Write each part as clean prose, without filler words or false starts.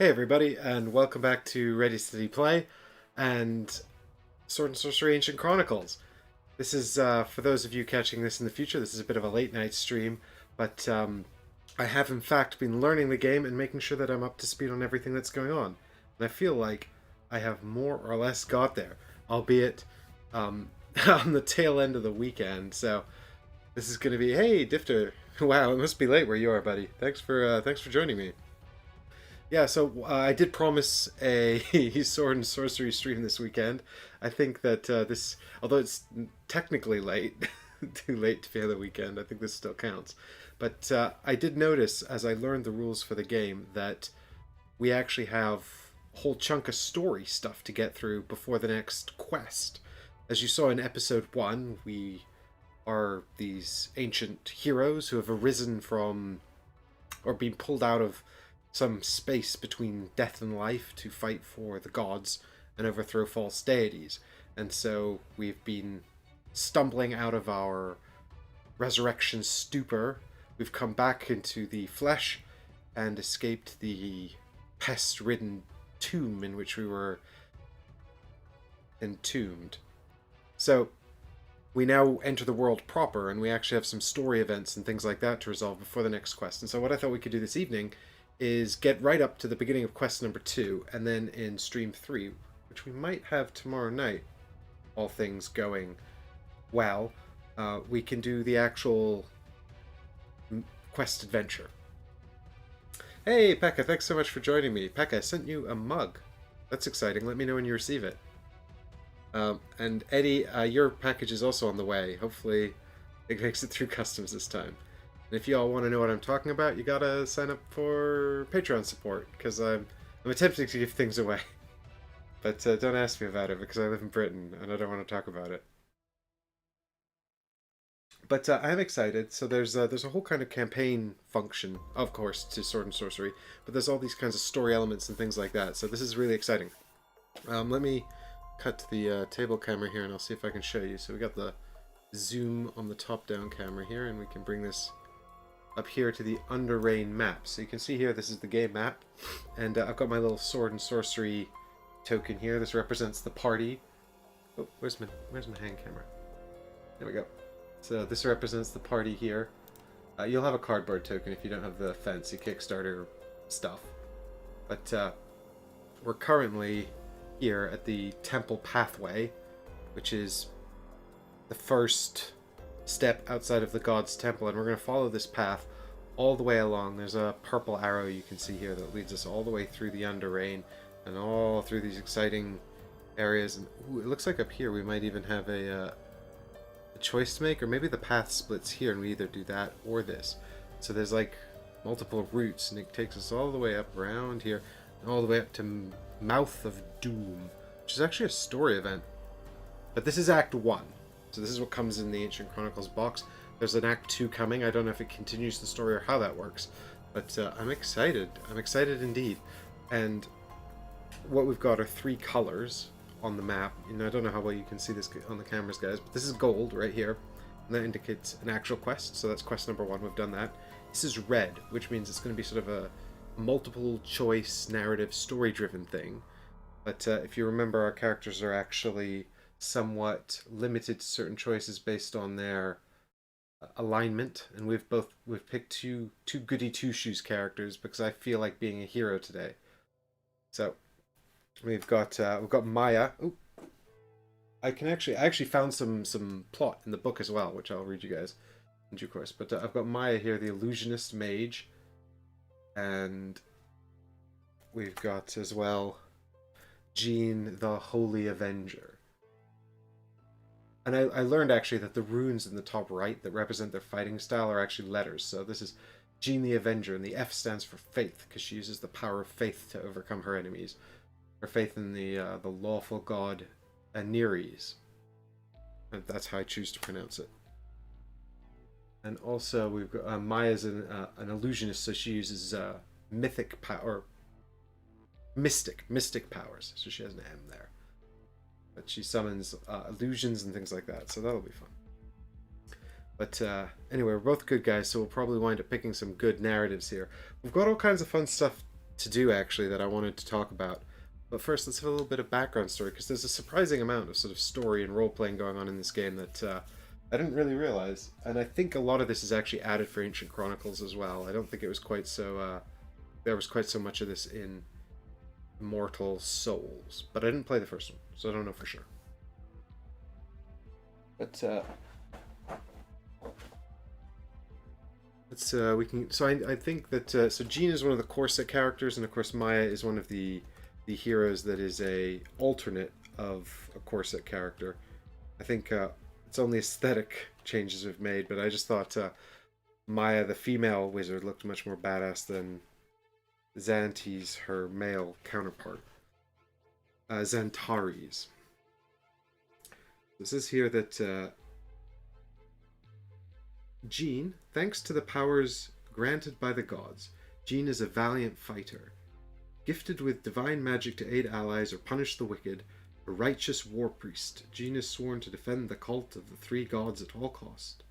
Hey everybody, and welcome back to Ready Steady Play and Sword and Sorcery Ancient Chronicles. This is, for those of you catching this in the future, this is a bit of a late night stream, but I have in fact been learning the game and making sure that I'm up to speed on everything that's going on. And I feel like I have more or less got there, albeit on the tail end of the weekend, so this is going to be, hey Difter, wow, it must be late where you are, buddy. Thanks for joining me. Yeah, so I did promise a sword and sorcery stream this weekend. I think that although it's technically late, too late to be on the weekend, I think this still counts. But I did notice as I learned the rules for the game that we actually have a whole chunk of story stuff to get through before the next quest. As you saw in episode 1, we are these ancient heroes who have arisen from, or been pulled out of some space between death and life to fight for the gods and overthrow false deities. And so we've been stumbling out of our resurrection stupor. We've come back into the flesh and escaped the pest-ridden tomb in which we were entombed. So we now enter the world proper, and we actually have some story events and things like that to resolve before the next quest. And so what I thought we could do this evening is get right up to the beginning of quest number 2, and then in stream 3, which we might have tomorrow night, all things going well, we can do the actual quest adventure. Hey Pekka, thanks so much for joining me. Pekka, I sent you a mug. That's exciting. Let me know when you receive it. And Eddie, your package is also on the way. Hopefully it makes it through customs this time. And if you all want to know what I'm talking about, you gotta sign up for Patreon support, because I'm attempting to give things away. But don't ask me about it, because I live in Britain, and I don't want to talk about it. But I'm excited. So there's a whole kind of campaign function, of course, to Sword and Sorcery, but there's all these kinds of story elements and things like that. So this is really exciting. Let me cut to the table camera here, and I'll see if I can show you. So we got the zoom on the top-down camera here, and we can bring this up here to the Underreign map. So you can see here, this is the game map, and I've got my little sword and sorcery token here. This represents the party. Oh, where's my hand camera? There we go. So this represents the party here. You'll have a cardboard token if you don't have the fancy Kickstarter stuff. But we're currently here at the Temple Pathway, which is the first step outside of the God's Temple, and we're going to follow this path all the way along. There's a purple arrow you can see here that leads us all the way through the Underreign and all through these exciting areas. And ooh, it looks like up here we might even have a choice to make, or maybe the path splits here and we either do that or this. So there's like multiple routes, and it takes us all the way up around here and all the way up to Mouth of Doom, which is actually a story event. But this is Act 1. So this is what comes in the Ancient Chronicles box. There's an Act 2 coming. I don't know if it continues the story or how that works. But I'm excited. I'm excited indeed. And what we've got are 3 colors on the map. And I don't know how well you can see this on the cameras, guys. But this is gold right here. And that indicates an actual quest. So that's quest number 1. We've done that. This is red, which means it's going to be sort of a multiple choice narrative story-driven thing. But if you remember, our characters are actually somewhat limited to certain choices based on their alignment, and we've picked two goody two shoes characters because I feel like being a hero today. So we've got Maya. Ooh, I actually found some plot in the book as well, which I'll read you guys in due course. But I've got Maya here, the illusionist mage, and we've got as well Jean, the holy avenger. And I learned actually that the runes in the top right that represent their fighting style are actually letters. So this is Jean the Avenger, and the F stands for faith, because she uses the power of faith to overcome her enemies. Her faith in the lawful god Aneres. And that's how I choose to pronounce it. And also we've got Maya's an illusionist, so she uses mystic powers. So she has an M there. But she summons illusions and things like that, so that'll be fun. But anyway, we're both good guys, so we'll probably wind up picking some good narratives here. We've got all kinds of fun stuff to do actually that I wanted to talk about. But first, let's have a little bit of background story, because there's a surprising amount of sort of story and role playing going on in this game that I didn't really realize. And I think a lot of this is actually added for Ancient Chronicles as well. I don't think it was quite so there was quite so much of this in Immortal Souls, but I didn't play the first one, so I don't know for sure. But let's we can. So I think that so Jean is one of the core set characters, and of course Maya is one of the heroes that is a alternate of a core set character. I think it's only aesthetic changes we've made, but I just thought Maya, the female wizard, looked much more badass than Xantes, her male counterpart. Xantares. This is here that Jean, thanks to the powers granted by the gods, Jean is a valiant fighter. Gifted with divine magic to aid allies or punish the wicked, a righteous war priest, Jean is sworn to defend the cult of the three gods at all cost.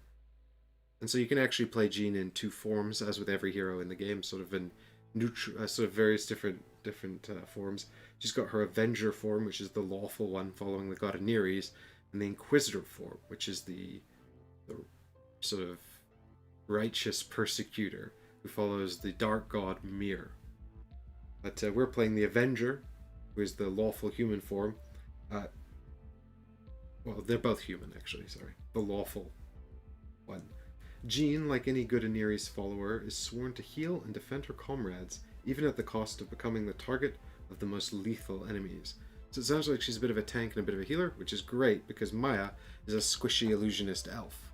And so you can actually play Jean in two forms, as with every hero in the game, sort of in neutral, sort of various different forms. She's got her Avenger form, which is the lawful one, following the god Neres, and the Inquisitor form, which is the sort of righteous persecutor who follows the dark god Mir. But we're playing the Avenger, who is the lawful human form. Well, they're both human, actually, sorry. The lawful one. Jean, like any good Neres follower, is sworn to heal and defend her comrades, even at the cost of becoming the target of the most lethal enemies. So it sounds like she's a bit of a tank and a bit of a healer, which is great, because Maya is a squishy illusionist elf.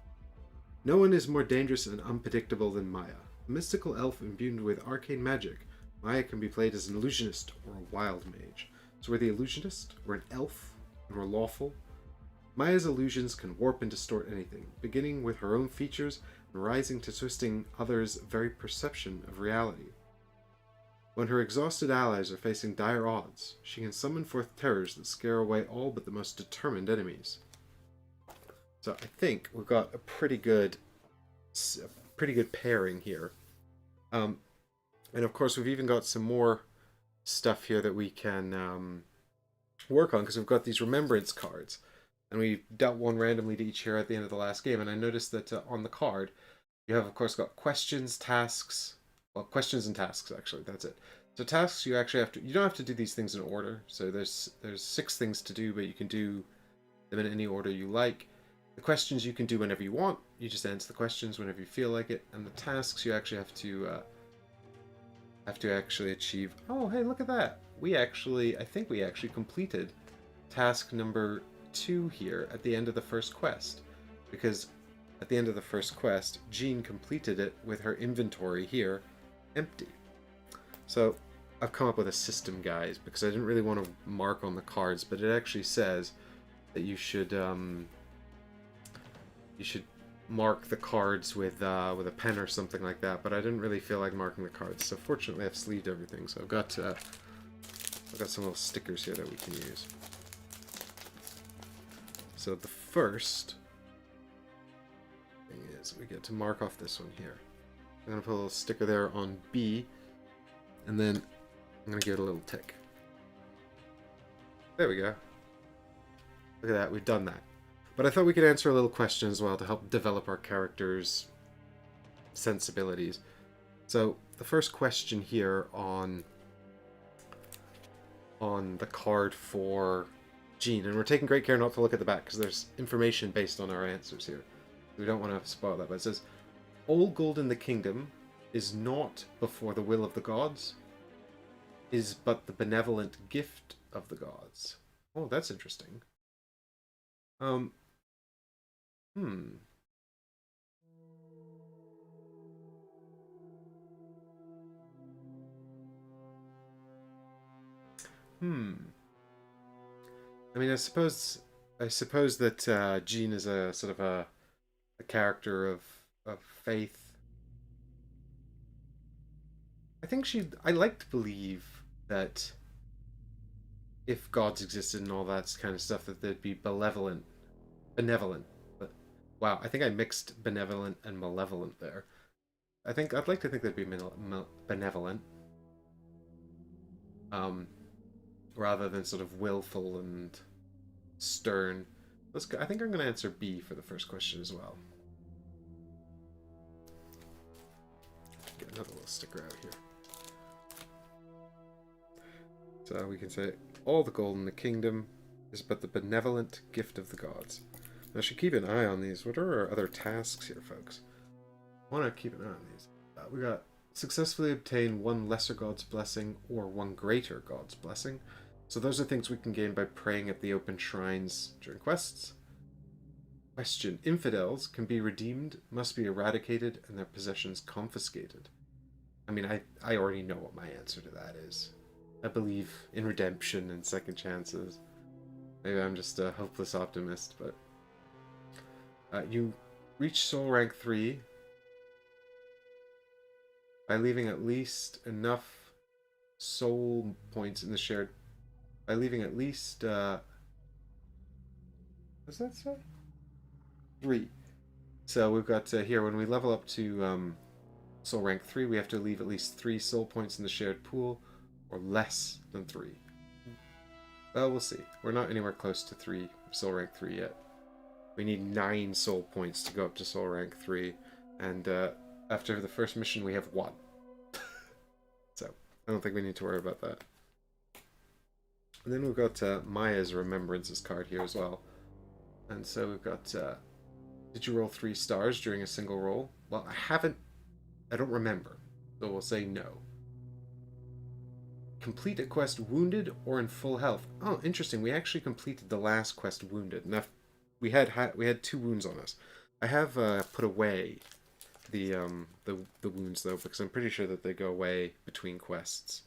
No one is more dangerous and unpredictable than Maya. A mystical elf imbued with arcane magic, Maya can be played as an illusionist or a wild mage. So we're the illusionist, we're an elf, and we're lawful. Maya's illusions can warp and distort anything, beginning with her own features and rising to twisting others' very perception of reality. When her exhausted allies are facing dire odds, she can summon forth terrors that scare away all but the most determined enemies. So I think we've got a pretty good pairing here. And of course we've even got some more stuff here that we can work on, because we've got these remembrance cards. And we dealt one randomly to each hero at the end of the last game, and I noticed that on the card, you have, of course, got questions, tasks, well, questions and tasks, actually, that's it. So tasks, you actually have to, you don't have to do these things in order, so there's 6 things to do, but you can do them in any order you like. The questions you can do whenever you want, you just answer the questions whenever you feel like it, and the tasks you actually have to actually achieve. Oh, hey, look at that! I think we actually completed task number 2 here at the end of the first quest, because at the end of the first quest Jean completed it with her inventory here empty. So I've come up with a system, guys, because I didn't really want to mark on the cards, but it actually says that you should mark the cards with a pen or something like that, but I didn't really feel like marking the cards, so fortunately I've sleeved everything, so I've got some little stickers here that we can use. So the first thing is we get to mark off this one here. I'm going to put a little sticker there on B, and then I'm going to give it a little tick. There we go. Look at that, we've done that. But I thought we could answer a little question as well to help develop our characters' sensibilities. So the first question here on the card for Jean, and we're taking great care not to look at the back because there's information based on our answers here. We don't want to spoil that, but it says, all gold in the kingdom is not before the will of the gods, is but the benevolent gift of the gods. Oh, that's interesting. I mean, I suppose that Jean is a sort of a character of faith. I like to believe that if gods existed and all that kind of stuff, that they'd be benevolent. But wow, I think I mixed benevolent and malevolent there. I'd like to think they'd be benevolent. rather than sort of willful and stern. Let's go. I think I'm going to answer B for the first question as well. Get another little sticker out here. So we can say, all the gold in the kingdom is but the benevolent gift of the gods. Now I should keep an eye on these. What are our other tasks here, folks? I want to keep an eye on these. We got successfully obtain one lesser god's blessing or one greater god's blessing. So those are things we can gain by praying at the open shrines during quests. Question. Infidels can be redeemed, must be eradicated, and their possessions confiscated. I mean, I already know what my answer to that is. I believe in redemption and second chances. Maybe I'm just a hopeless optimist, but... you reach soul rank 3 by leaving at least enough soul points in the shared... By leaving at least... what does that say? 3. So we've got here, when we level up to soul rank 3, we have to leave at least 3 soul points in the shared pool, or less than 3. Well, we'll see. We're not anywhere close to 3, soul rank 3 yet. We need 9 soul points to go up to soul rank 3, and after the first mission we have 1. So, I don't think we need to worry about that. And then we've got Maya's Remembrances card here as well. And so we've got, did you roll 3 stars during a single roll? Well, I don't remember, so we'll say no. Complete a quest wounded or in full health. Oh, interesting. We actually completed the last quest wounded. Now, we had 2 wounds on us. I have put away the wounds though, because I'm pretty sure that they go away between quests.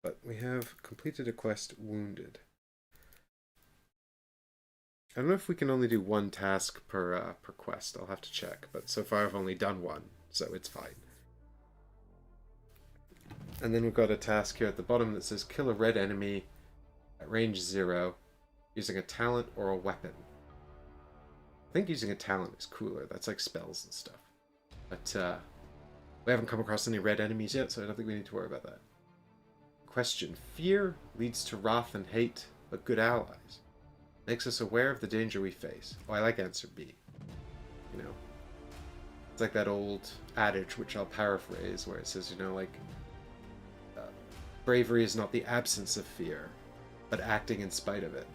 But we have completed a quest wounded. I don't know if we can only do 1 task per quest. I'll have to check. But so far I've only done 1, so it's fine. And then we've got a task here at the bottom that says kill a red enemy at range 0 using a talent or a weapon. I think using a talent is cooler. That's like spells and stuff. But we haven't come across any red enemies yet, so I don't think we need to worry about that. Question. Fear leads to wrath and hate, but good allies. Makes us aware of the danger we face. Oh, I like answer B. You know, it's like that old adage, which I'll paraphrase, where it says, you know, like, bravery is not the absence of fear, but acting in spite of it.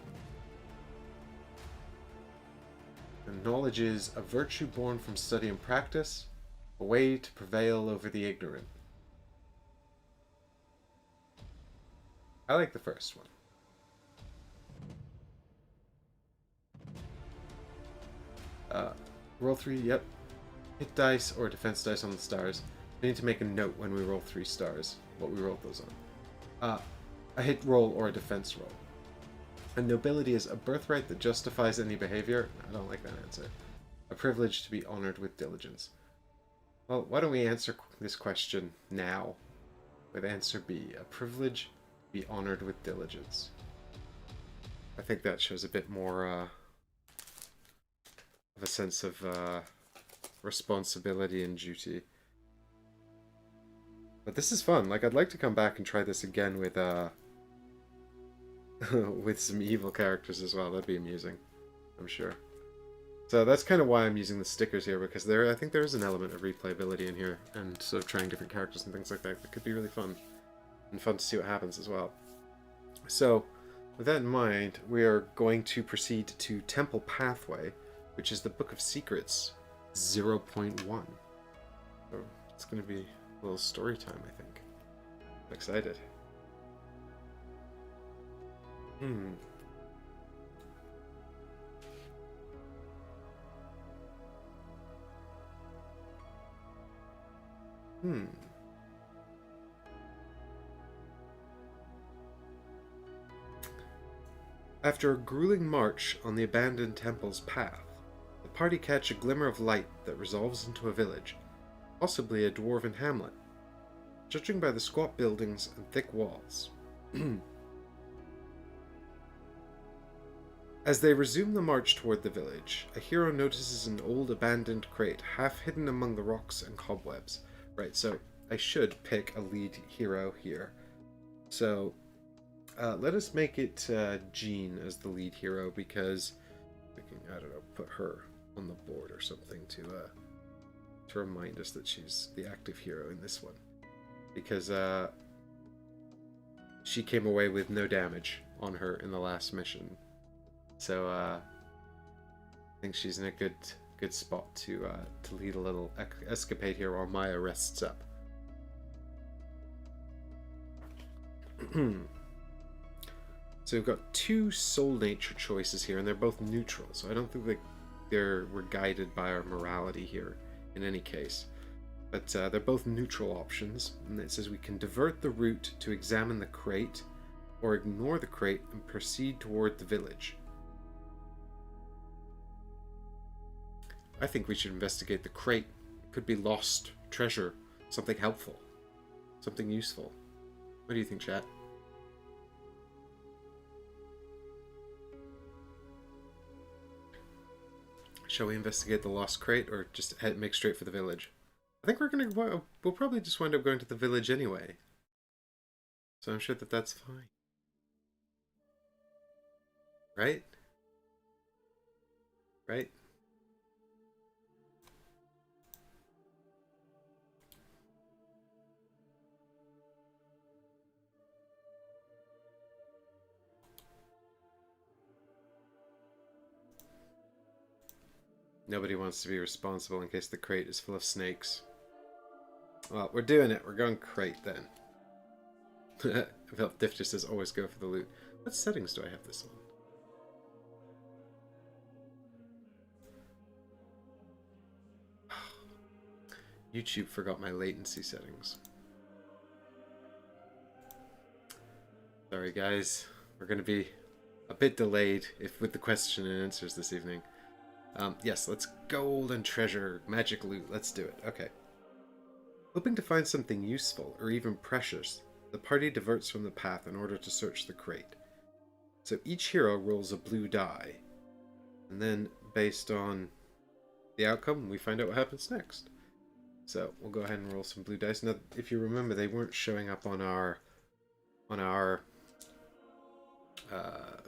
And knowledge is a virtue born from study and practice, a way to prevail over the ignorant. I like the first one. Roll 3, yep. Hit dice or defense dice on the stars. We need to make a note when we roll 3 stars, what we rolled those on. A hit roll or a defense roll. And nobility is a birthright that justifies any behavior. I don't like that answer. A privilege to be honored with diligence. Well, why don't we answer this question now with answer B. A privilege to be honored with diligence. I think that shows a bit more of a sense of responsibility and duty. But this is fun. Like, I'd like to come back and try this again with with some evil characters as well. That'd be amusing, I'm sure. So that's kind of why I'm using the stickers here, because I think there is an element of replayability in here, and sort of trying different characters and things like that. That could be really fun, and fun to see what happens as well. So, with that in mind, we are going to proceed to Temple Pathway, which is the Book of Secrets 0.1. So it's going to be a little story time, I think. I'm excited. After a grueling march on the abandoned temple's path, the party catch a glimmer of light that resolves into a village, possibly a dwarven hamlet, judging by the squat buildings and thick walls. As they resume the march toward the village, a hero notices an old abandoned crate half hidden among the rocks and cobwebs. Right, so I should pick a lead hero here. So let us make it Jean as the lead hero, because we can, I don't know, put her on the board or something to remind us that she's the active hero in this one. Because she came away with no damage on her in the last mission. So I think she's in a good spot to lead a little escapade here while Maya rests up. So we've got two soul nature choices here, and they're both neutral, so I don't think we're guided by our morality here in any case. But they're both neutral options, and it says we can divert the route to examine the crate, or ignore the crate and proceed toward the village. I think we should investigate the crate. It could be lost treasure, something helpful, something useful. What do you think, chat? Shall we investigate the lost crate, or just make straight for the village? I think we'll probably just wind up going to the village anyway. So I'm sure that that's fine. Right? Right? Nobody wants to be responsible in case the crate is full of snakes. Well, we're doing it. We're going crate then. Diff just says always go for the loot. What settings do I have this on? YouTube forgot my latency settings. Sorry guys. We're going to be a bit delayed with the question and answers this evening. Yes, let's gold and treasure, magic loot. Let's do it. Okay. Hoping to find something useful or even precious, the party diverts from the path in order to search the crate. So each hero rolls a blue die, and then based on the outcome, we find out what happens next. So we'll go ahead and roll some blue dice. Now, if you remember, they weren't showing up on our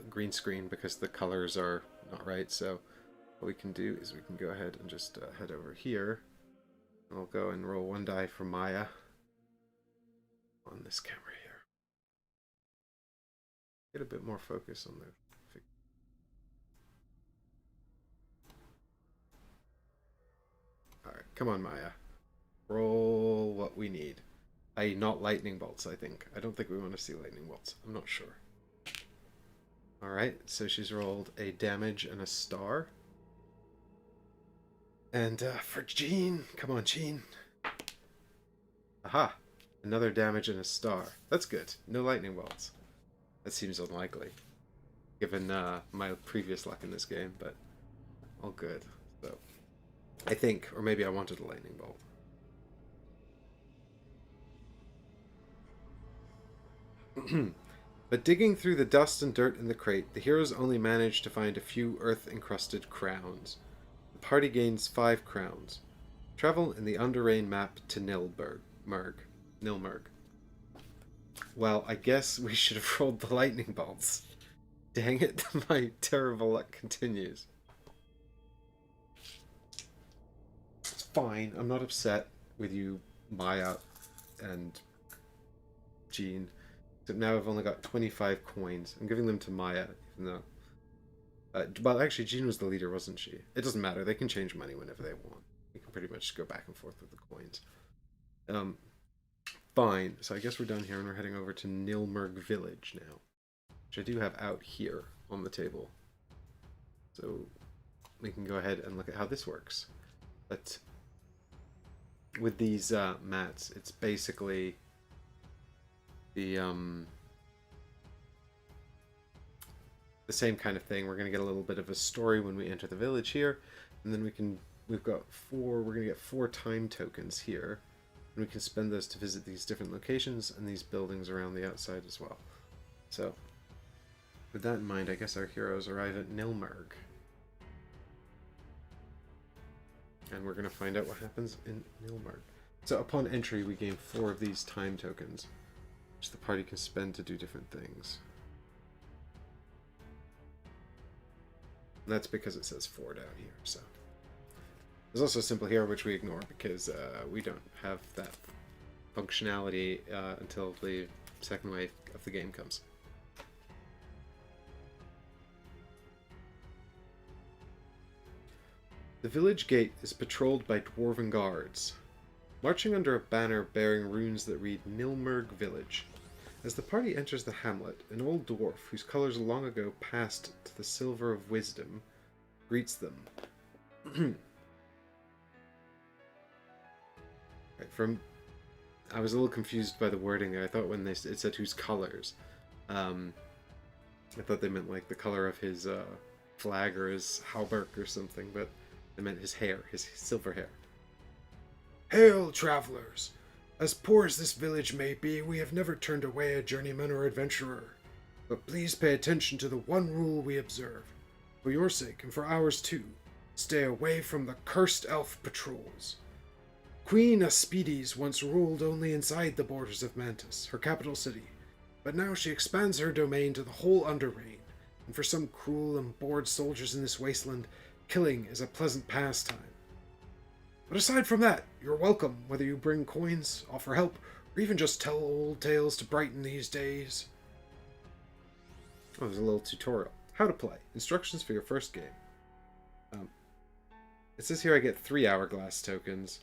green screen because the colors are not right. So what we can do is we can go ahead and just head over here. And we'll go and roll one die for Maya on this camera here. Get a bit more focus on the figure. Alright, come on Maya. Roll what we need. I.e. not lightning bolts, I think. I don't think we want to see lightning bolts. I'm not sure. Alright, so she's rolled a damage and a star. And for Jean, come on Jean. Aha, another damage and a star. That's good. No lightning bolts. That seems unlikely, given my previous luck in this game, but all good. So I think, or maybe I wanted a lightning bolt. But digging through the dust and dirt in the crate, the heroes only manage to find a few earth-encrusted crowns. The party gains 5 crowns. Travel in the Underreign map to Nilmerg. Well, I guess we should have rolled the lightning bolts. Dang it, my terrible luck continues. It's fine, I'm not upset with you, Maya and Jean. Except now I've only got 25 coins. I'm giving them to Maya, even though... well, actually, Jean was the leader, wasn't she? It doesn't matter. They can change money whenever they want. We can pretty much go back and forth with the coins. Fine. So I guess we're done here, and we're heading over to Nilmerg Village now, which I do have out here on the table. So we can go ahead and look at how this works. But with these mats, it's basically the same kind of thing. We're going to get a little bit of a story when we enter the village here, and then we're going to get 4 time tokens here, and we can spend those to visit these different locations and these buildings around the outside as well. So with that in mind, I guess our heroes arrive at Nilmerg, and we're going to find out what happens in Nilmerg. So upon entry, we gain 4 of these time tokens, which the party can spend to do different things. And that's because it says 4 down here, so. There's also a symbol here, which we ignore because we don't have that functionality until the second wave of the game comes. The village gate is patrolled by dwarven guards, marching under a banner bearing runes that read Nilmerg Village. As the party enters the hamlet, an old dwarf, whose colors long ago passed to the silver of wisdom, greets them. I was a little confused by the wording there. I thought when it said whose colors, I thought they meant like the color of his flag or his hauberk or something, but they meant his hair, his silver hair. Hail, travelers! As poor as this village may be, we have never turned away a journeyman or adventurer. But please pay attention to the one rule we observe. For your sake, and for ours too, stay away from the cursed elf patrols. Queen Aspides once ruled only inside the borders of Mantis, her capital city, but now she expands her domain to the whole Underreign, and for some cruel and bored soldiers in this wasteland, killing is a pleasant pastime. But aside from that, you're welcome, whether you bring coins, offer help, or even just tell old tales to brighten these days. Oh, there's a little tutorial. How to play. Instructions for your first game. It says here I get 3 hourglass tokens,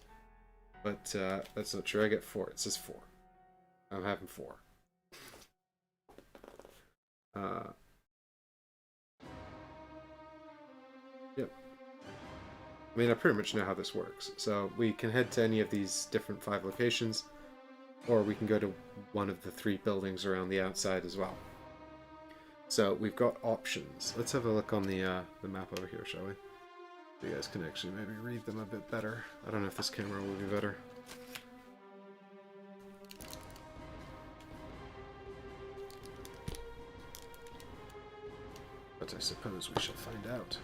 but that's not true. I get 4. It says 4. I'm having 4. Yep. I mean, I pretty much know how this works. So we can head to any of these different 5 locations, or we can go to one of the 3 buildings around the outside as well. So we've got options. Let's have a look on the map over here, shall we? So you guys can actually maybe read them a bit better. I don't know if this camera will be better. But I suppose we shall find out.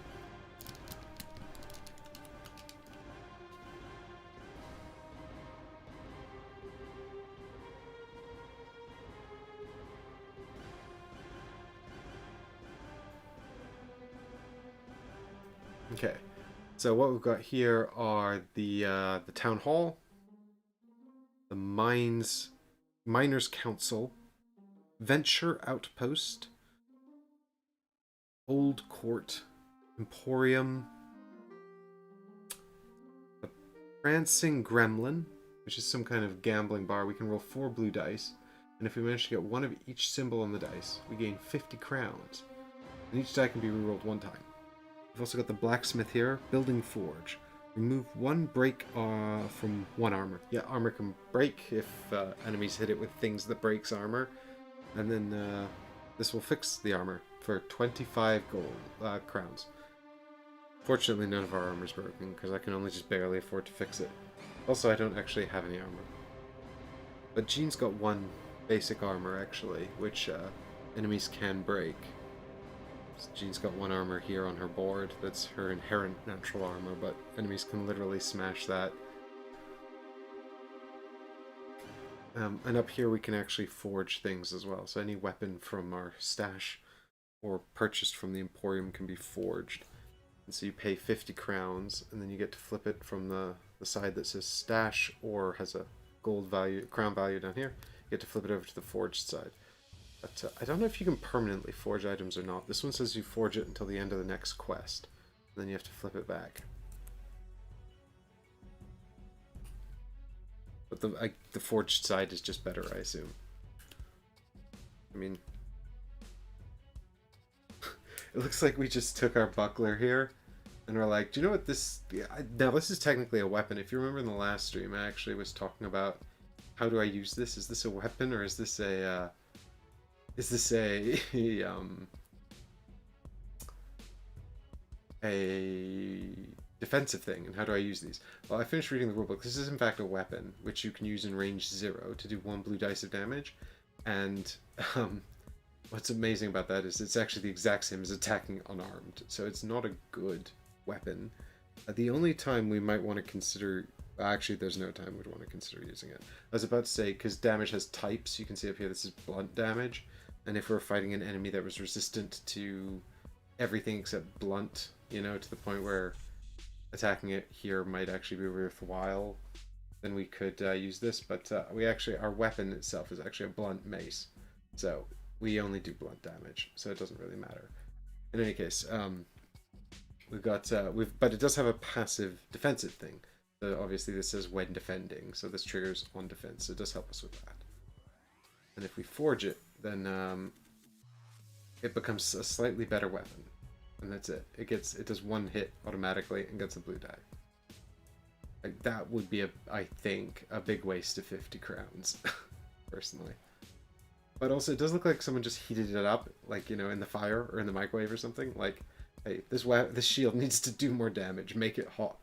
Okay, so what we've got here are the town hall, the miners council, venture outpost, old court, emporium, a prancing gremlin, which is some kind of gambling bar. We can roll 4 blue dice, and if we manage to get 1 of each symbol on the dice, we gain 50 crowns, and each die can be rerolled 1 time. We've also got the blacksmith here, building forge. Remove 1 break from 1 armor. Yeah, armor can break if enemies hit it with things that breaks armor. And then this will fix the armor for 25 gold crowns. Fortunately, none of our armor is broken, because I can only just barely afford to fix it. Also, I don't actually have any armor. But Jean's got 1 basic armor, actually, which enemies can break. Jean's got 1 armor here on her board. That's her inherent natural armor, but enemies can literally smash that. And up here we can actually forge things as well. So any weapon from our stash or purchased from the Emporium can be forged. And so you pay 50 crowns, and then you get to flip it from the side that says stash or has a gold value, crown value down here. You get to flip it over to the forged side. But I don't know if you can permanently forge items or not. This one says you forge it until the end of the next quest. And then you have to flip it back. But the forged side is just better, I assume. I mean... it looks like we just took our buckler here. And we're like, do you know what this... now, this is technically a weapon. If you remember in the last stream, I actually was talking about... how do I use this? Is this a weapon or is this a... a defensive thing, and how do I use these? Well, I finished reading the rulebook. This is in fact a weapon, which you can use in range 0 to do 1 blue dice of damage, and what's amazing about that is it's actually the exact same as attacking unarmed, so it's not a good weapon. The only time we might want to consider Actually, there's no time we'd want to consider using it. I was about to say, because damage has types, you can see up here this is blunt damage. And if we're fighting an enemy that was resistant to everything except blunt, you know, to the point where attacking it here might actually be worthwhile, then we could use this. But our weapon itself is actually a blunt mace. So we only do blunt damage, so it doesn't really matter. In any case, but it does have a passive defensive thing. So obviously this says when defending, so this triggers on defense, so it does help us with that. And if we forge it, then it becomes a slightly better weapon. And that's it. It does one hit automatically and gets a blue die. Like, that would be I think a big waste of 50 crowns, personally. But also, it does look like someone just heated it up, like, you know, in the fire or in the microwave or something. Like, hey, this shield needs to do more damage. Make it hot.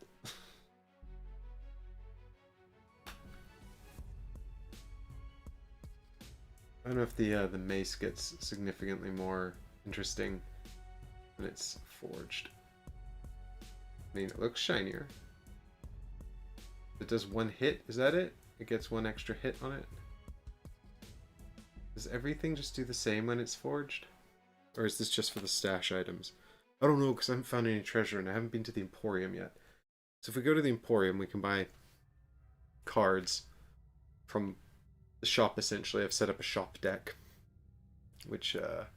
I don't know if the mace gets significantly more interesting when it's forged. I mean, it looks shinier. It does one hit. Is that it? It gets one extra hit on it. Does everything just do the same when it's forged? Or is this just for the stash items? I don't know, because I haven't found any treasure and I haven't been to the Emporium yet. So if we go to the Emporium, we can buy cards from the shop, essentially. I've set up a shop deck, which, if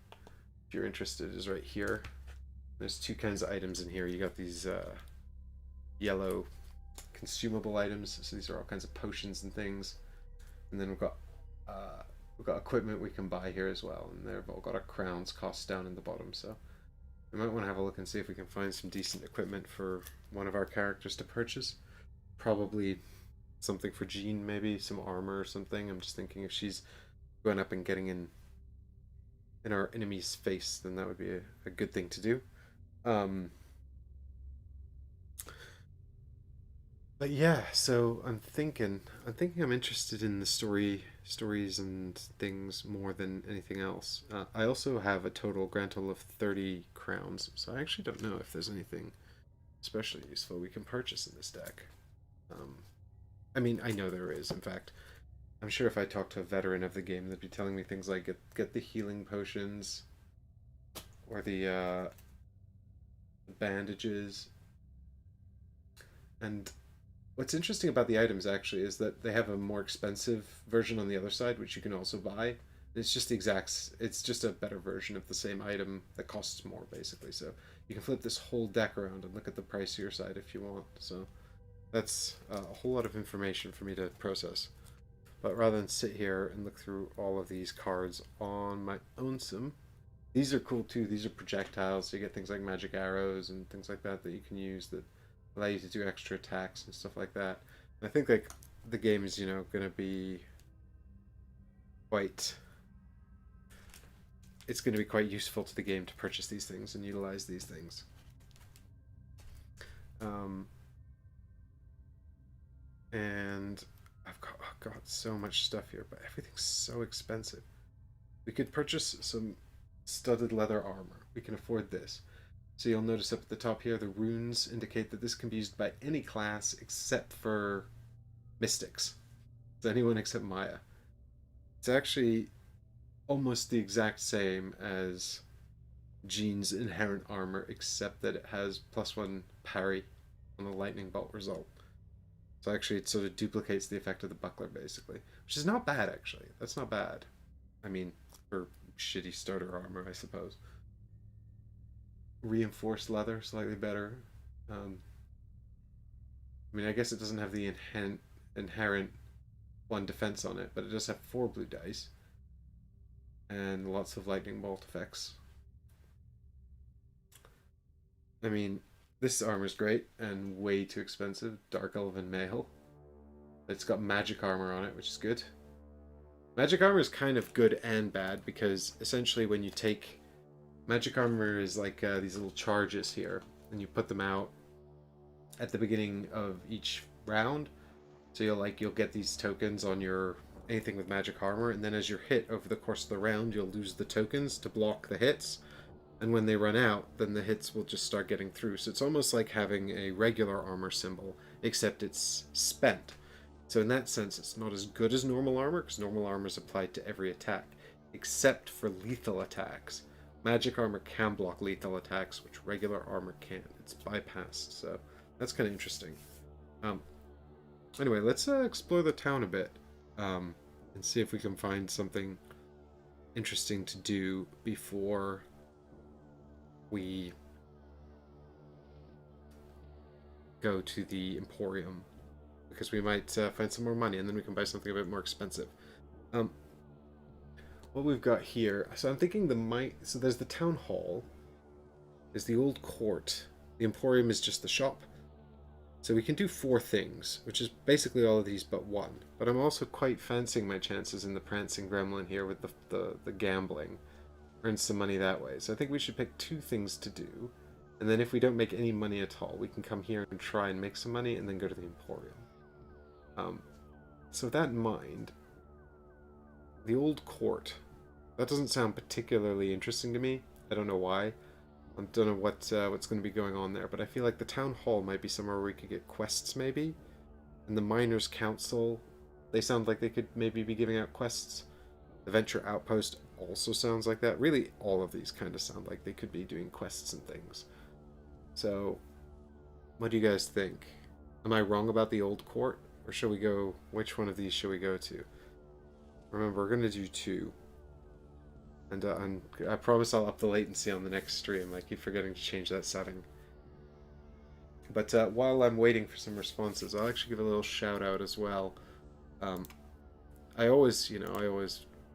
you're interested, is right here. There's two kinds of items in here. You got these yellow consumable items. So these are all kinds of potions and things. And then we've got equipment we can buy here as well, and they've all got our crowns cost down in the bottom, so we might want to have a look and see if we can find some decent equipment for one of our characters to purchase. Probably something for Jean, maybe some armor or something. I'm just thinking if she's going up and getting in our enemy's face, then that would be a good thing to do. But yeah, so I'm thinking I'm interested in the stories and things more than anything else. I also have a grand total of 30 crowns, so I actually don't know if there's anything especially useful we can purchase in this deck. I mean, I know there is. In fact, I'm sure if I talked to a veteran of the game, they'd be telling me things like get the healing potions, or the bandages, and what's interesting about the items actually is that they have a more expensive version on the other side, which you can also buy. It's just it's just a better version of the same item that costs more, basically. So you can flip this whole deck around and look at the pricier side if you want. So that's a whole lot of information for me to process. But rather than sit here and look through all of these cards on my own sim, these are cool too. These are projectiles, so you get things like magic arrows and things like that you can use that allow you to do extra attacks and stuff like that. And I think like the game is, you know, going to be quite useful to the game to purchase these things and utilize these things. And I've got so much stuff here, but everything's so expensive. We could purchase some studded leather armor. We can afford this. So you'll notice up at the top here, the runes indicate that this can be used by any class except for mystics. So anyone except Maya. It's actually almost the exact same as Jean's inherent armor, except that it has +1 parry on the lightning bolt result. So actually it sort of duplicates the effect of the buckler, basically. Which is not bad, actually. That's not bad. I mean, for shitty starter armor, I suppose. Reinforced leather, slightly better. I mean, I guess it doesn't have the inherent 1 defense on it, but it does have 4 blue dice. And lots of lightning bolt effects. I mean, this armor's great and way too expensive. Dark Elven Mail. It's got magic armor on it, which is good. Magic armor is kind of good and bad because essentially when you take... Magic armor is like these little charges here, and you put them out at the beginning of each round. So you'll get these tokens on your anything with magic armor, and then as you're hit over the course of the round, you'll lose the tokens to block the hits. And when they run out, then the hits will just start getting through. So it's almost like having a regular armor symbol, except it's spent. So in that sense, it's not as good as normal armor, because normal armor is applied to every attack, except for lethal attacks. Magic armor can block lethal attacks, which regular armor can't. It's bypassed, so that's kind of interesting. Anyway, let's explore the town a bit, and see if we can find something interesting to do before we go to the Emporium, because we might find some more money, and then we can buy something a bit more expensive. What we've got here, so I'm thinking so there's the town hall, there's the old court, the Emporium is just the shop. So we can do 4 things, which is basically all of these but one. But I'm also quite fancying my chances in the Prancing Gremlin here with the gambling. Earn some money that way. So I think we should pick 2 things to do. And then if we don't make any money at all, we can come here and try and make some money and then go to the Emporium. So with that in mind, the old court. That doesn't sound particularly interesting to me. I don't know why. I don't know what's going to be going on there, but I feel like the town hall might be somewhere where we could get quests, maybe. And the miners' council, they sound like they could maybe be giving out quests. The venture outpost also sounds like that. Really, all of these kind of sound like they could be doing quests and things. So, what do you guys think? Am I wrong about the old court, or should we go? Which one of these should we go to? Remember, we're going to do 2. And I promise I'll up the latency on the next stream. I keep forgetting to change that setting. But while I'm waiting for some responses, I'll actually give a little shout out as well. I always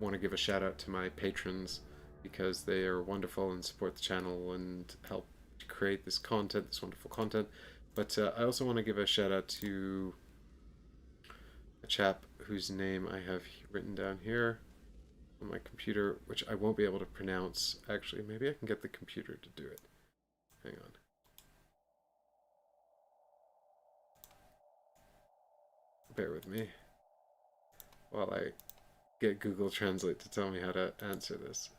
want to give a shout out to my patrons, because they are wonderful and support the channel and help create this content, this wonderful content. But I also want to give a shout out to a chap whose name I have written down here on my computer, which I won't be able to pronounce. Actually, maybe I can get the computer to do it. Hang on. Bear with me while I get Google Translate to tell me how to answer this.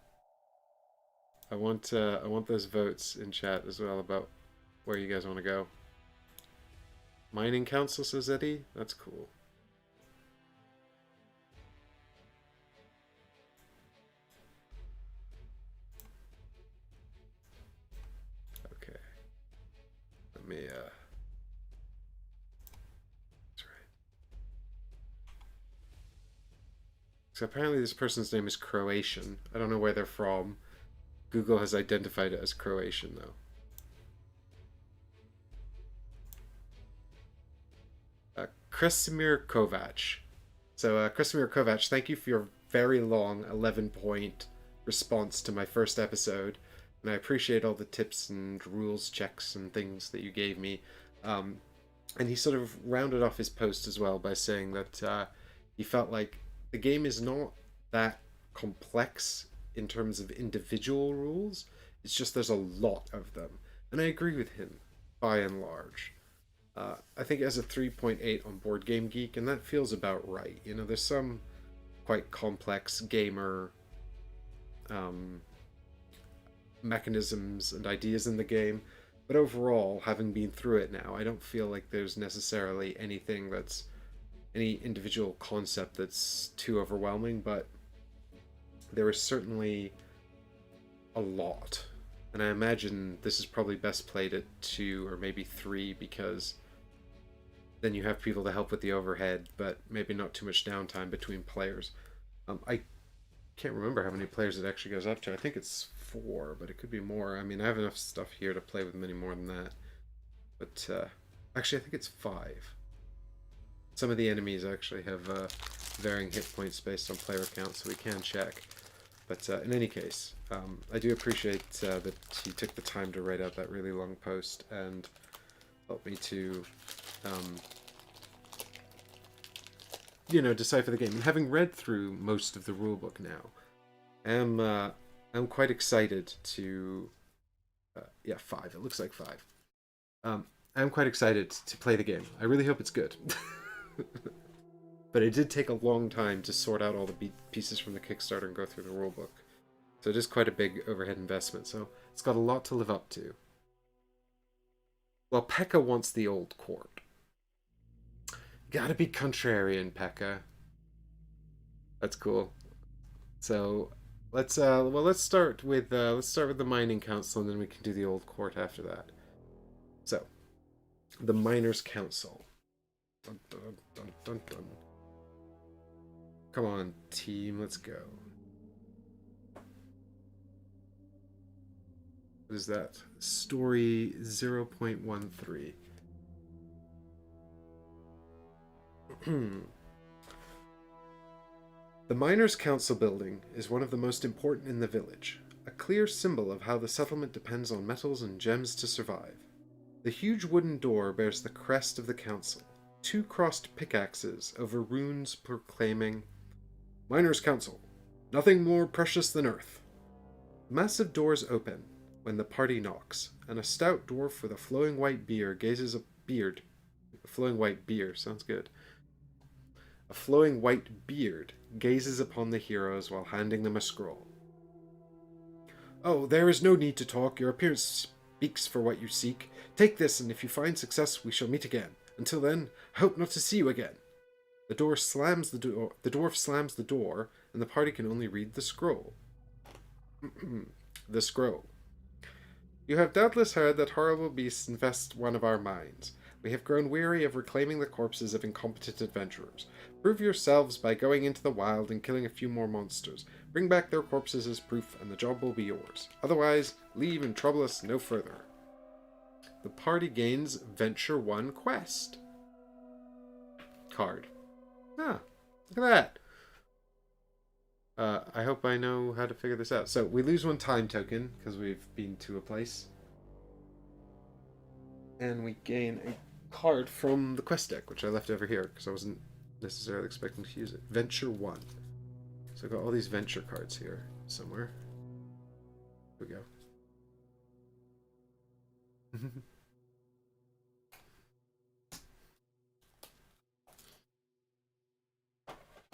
I want those votes in chat as well about where you guys want to go. Mining Council, says Eddie. That's cool. Okay. Let me, that's right. So apparently this person's name is Croatian. I don't know where they're from. Google has identified it as Croatian, though. Kresimir Kovac. So, Kresimir Kovac, thank you for your very long 11-point response to my first episode. And I appreciate all the tips and rules checks and things that you gave me. And he sort of rounded off his post as well by saying that he felt like the game is not that complex in terms of individual rules. It's just there's a lot of them. And I agree with him, by and large. I think it has a 3.8 on Board Game Geek, and that feels about right. You know, there's some quite complex gamer mechanisms and ideas in the game, but overall, having been through it now, I don't feel like there's necessarily anything that's any individual concept that's too overwhelming, but there is certainly a lot. And I imagine this is probably best played at 2 or maybe 3, because then you have people to help with the overhead, but maybe not too much downtime between players. I can't remember how many players it actually goes up to. I think it's 4, but it could be more. I mean, I have enough stuff here to play with many more than that. But actually, I think it's 5. Some of the enemies actually have varying hit points based on player count, so we can check. But in any case, I do appreciate that he took the time to write out that really long post and help me to, decipher the game. And having read through most of the rulebook now, I'm quite excited to, 5. It looks like 5. I'm quite excited to play the game. I really hope it's good. But it did take a long time to sort out all the pieces from the Kickstarter and go through the rulebook. So it is quite a big overhead investment. So it's got a lot to live up to. Well, Pekka wants the old court. Gotta be contrarian, Pekka. That's cool. So let's start with the mining council, and then we can do the old court after that. So the miners' council. Dun, dun, dun, dun, dun. Come on, team, let's go. What is that? Story 0.13. The Miners' Council building is one of the most important in the village, a clear symbol of how the settlement depends on metals and gems to survive. The huge wooden door bears the crest of the council, 2 crossed pickaxes over runes proclaiming, "Miners' Council, nothing more precious than earth." The massive doors open when the party knocks, and a stout dwarf with a flowing white beard gazes A flowing white beard gazes upon the heroes while handing them a scroll. "Oh, there is no need to talk. Your appearance speaks for what you seek. Take this, and if you find success, we shall meet again. Until then, I hope not to see you again." The dwarf slams the door, and the party can only read the scroll. The scroll. "You have doubtless heard that horrible beasts infest one of our mines. We have grown weary of reclaiming the corpses of incompetent adventurers. Prove yourselves by going into the wild and killing a few more monsters. Bring back their corpses as proof, and the job will be yours. Otherwise, leave and trouble us no further." The party gains Venture 1 quest. Card. Ah, look at that. I hope I know how to figure this out. So, we lose 1 time token, because we've been to a place. And we gain a card from the quest deck, which I left over here, because I wasn't necessarily expecting to use it. Venture 1. So I've got all these venture cards here somewhere. Here we go.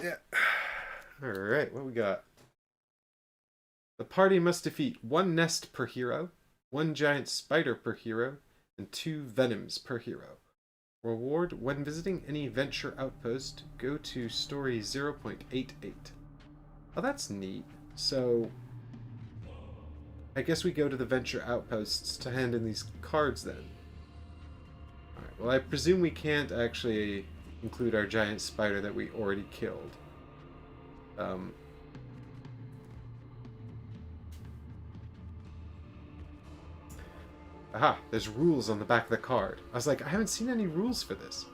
Yeah. Alright, what we got? The party must defeat 1 nest per hero, 1 giant spider per hero, and 2 venoms per hero. Reward: when visiting any venture outpost, go to story 0.88. Oh, that's neat. So, I guess we go to the venture outposts to hand in these cards then. Alright, well I presume we can't actually include our giant spider that we already killed. Aha, there's rules on the back of the card. I was like, I haven't seen any rules for this.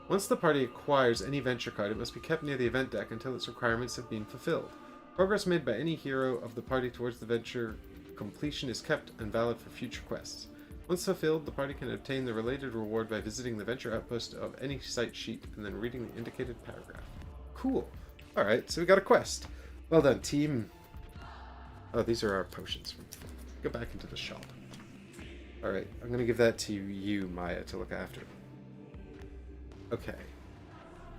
Once the party acquires any venture card, it must be kept near the event deck until its requirements have been fulfilled. Progress made by any hero of the party towards the venture completion is kept and valid for future quests. Once fulfilled, the party can obtain the related reward by visiting the venture outpost of any site sheet and then reading the indicated paragraph. Cool. Alright, so we got a quest. Well done, team. Oh, these are our potions. Go back into the shop. Alright, I'm going to give that to you, Maya, to look after. Okay.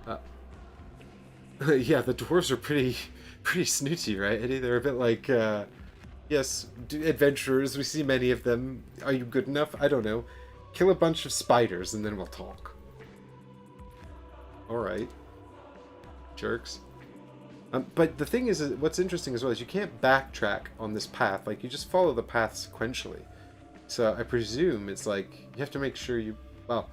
Yeah, the dwarves are pretty snooty, right, Eddie? They're a bit like, yes, adventurers, we see many of them. Are you good enough? I don't know. Kill a bunch of spiders and then we'll talk. Alright. Jerks. But the thing is, what's interesting as well is you can't backtrack on this path. Like, you just follow the path sequentially. So I presume it's like, you have to make sure you... Well,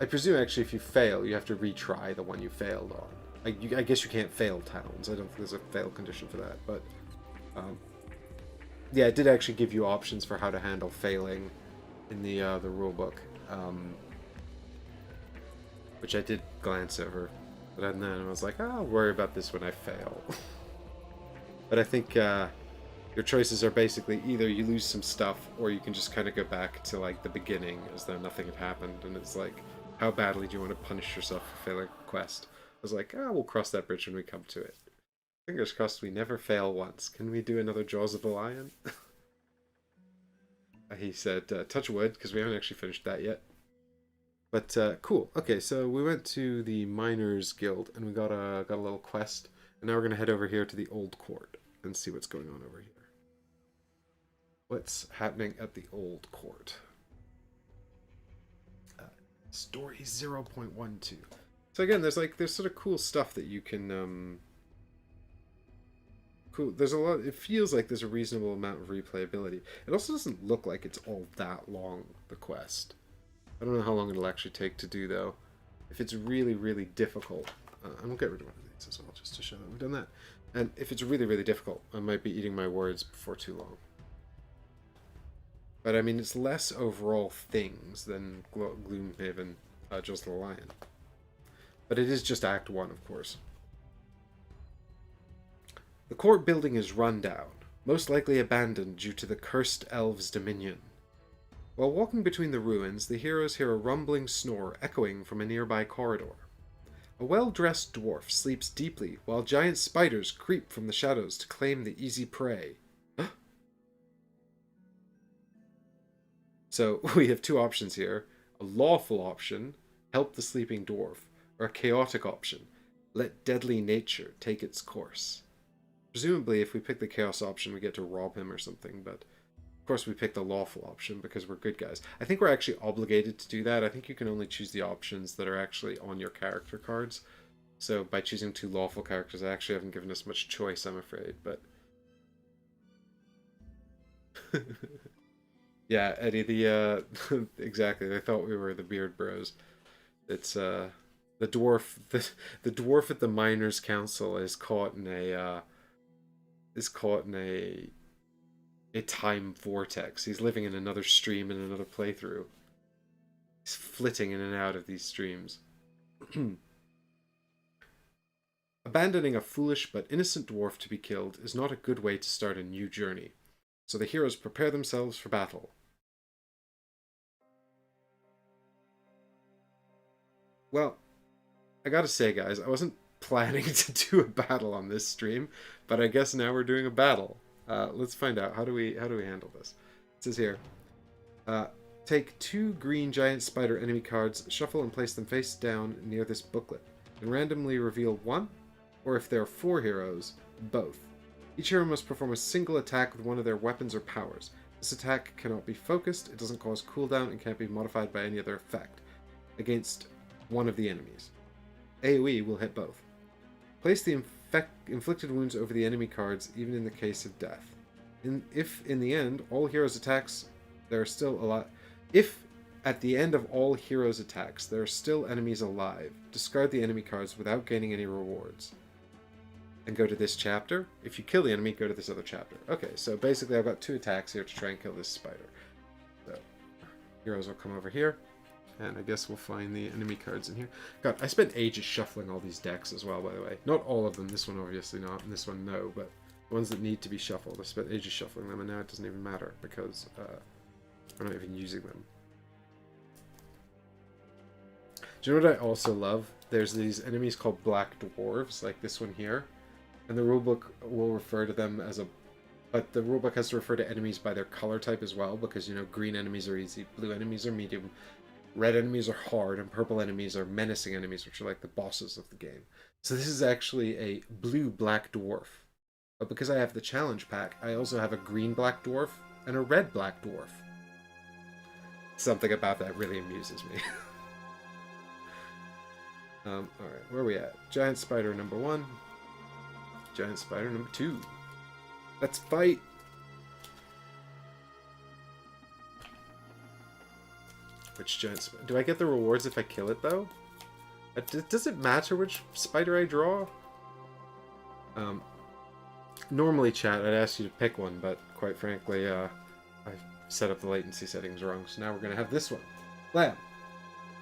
I presume actually if you fail, you have to retry the one you failed on. I guess you can't fail towns. I don't think there's a fail condition for that. But, yeah, it did actually give you options for how to handle failing in the rulebook. Which I did glance over. But then I was like, oh, I'll worry about this when I fail. But I think... your choices are basically either you lose some stuff or you can just kind of go back to like the beginning as though nothing had happened, and it's like, how badly do you want to punish yourself for failing a quest? I was like, we'll cross that bridge when we come to it. Fingers crossed we never fail once. Can we do another Jaws of the Lion? He said, touch wood, because we haven't actually finished that yet. But cool. Okay, so we went to the Miners Guild and we got a little quest, and now we're going to head over here to the Old Court. and see what's going on over here. What's happening at the old court? Story 0.12. So again, there's sort of cool stuff that you can cool. There's a lot. It feels like there's a reasonable amount of replayability. It also doesn't look like it's all that long, the quest. I don't know how long it'll actually take to do though. If it's really, really difficult, I'm gonna get rid of one of these as well, just to show that we've done that. And if it's really, really difficult, I might be eating my words before too long. But I mean, it's less overall things than Gloomhaven, Just the Lion. But it is just Act 1, of course. The court building is run down, most likely abandoned due to the cursed elves' dominion. While walking between the ruins, the heroes hear a rumbling snore echoing from a nearby corridor. A well-dressed dwarf sleeps deeply, while giant spiders creep from the shadows to claim the easy prey. So, we have two options here. A lawful option, help the sleeping dwarf, or a chaotic option, let deadly nature take its course. Presumably, if we pick the chaos option, we get to rob him or something, but of course we pick the lawful option because we're good guys. I think we're actually obligated to do that. I think you can only choose the options that are actually on your character cards. So by choosing two lawful characters, I actually haven't given us much choice, I'm afraid, but... Yeah, Eddie, the, exactly, they thought we were the Beard Bros. It's, the dwarf, the dwarf at the Miners' Council is caught in a time vortex. He's living in another stream in another playthrough. He's flitting in and out of these streams. Abandoning a foolish but innocent dwarf to be killed is not a good way to start a new journey. So the heroes prepare themselves for battle. Well, I gotta say, guys, I wasn't planning to do a battle on this stream, but I guess now we're doing a battle. Let's find out. How do we handle this? It says here, take 2 green giant spider enemy cards, shuffle and place them face down near this booklet, and randomly reveal one, or if there are 4 heroes, both. Each hero must perform a single attack with one of their weapons or powers. This attack cannot be focused, it doesn't cause cooldown, and can't be modified by any other effect against one of the enemies. AoE will hit both. Place the inflicted wounds over the enemy cards, even in the case of death. If in the end all heroes' attacks, there are still a lot. If at the end of all heroes' attacks there are still enemies alive, discard the enemy cards without gaining any rewards. And go to this chapter. If you kill the enemy, go to this other chapter. Okay, so basically I've got 2 attacks here to try and kill this spider. So heroes will come over here. And I guess we'll find the enemy cards in here. God, I spent ages shuffling all these decks as well, by the way. Not all of them. This one obviously not, and this one no, but the ones that need to be shuffled. I spent ages shuffling them, and now it doesn't even matter, because we're not even using them. Do you know what I also love? There's these enemies called black dwarves, like this one here. And the rulebook will refer to them as a... But the rulebook has to refer to enemies by their color type as well, because, you know, green enemies are easy, blue enemies are medium, red enemies are hard, and purple enemies are menacing enemies, which are like the bosses of the game. So this is actually a blue-black dwarf. But because I have the challenge pack, I also have a green-black dwarf and a red-black dwarf. Something about that really amuses me. Alright, where are we at? Giant spider number 1. Giant spider number 2. Let's fight! Which giant spider? Do I get the rewards if I kill it, though? Does it matter which spider I draw? Normally, chat, I'd ask you to pick one, but quite frankly, I've set up the latency settings wrong, so now we're going to have this one. Blam!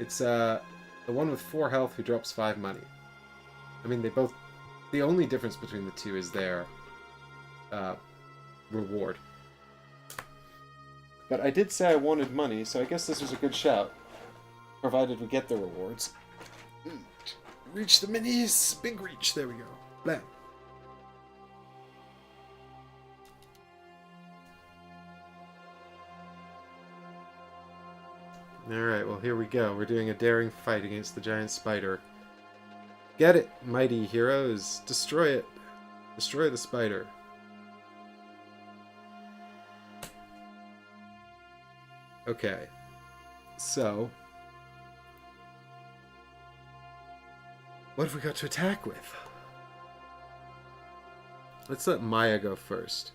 It's the one with 4 health who drops 5 money. I mean, they both... The only difference between the two is their reward. But I did say I wanted money, so I guess this was a good shout. Provided we get the rewards. Reach the minis! Big reach, there we go. Blam. Alright, well here we go. We're doing a daring fight against the giant spider. Get it, mighty heroes! Destroy it! Destroy the spider. Okay. So, what have we got to attack with? Let's let Maya go first.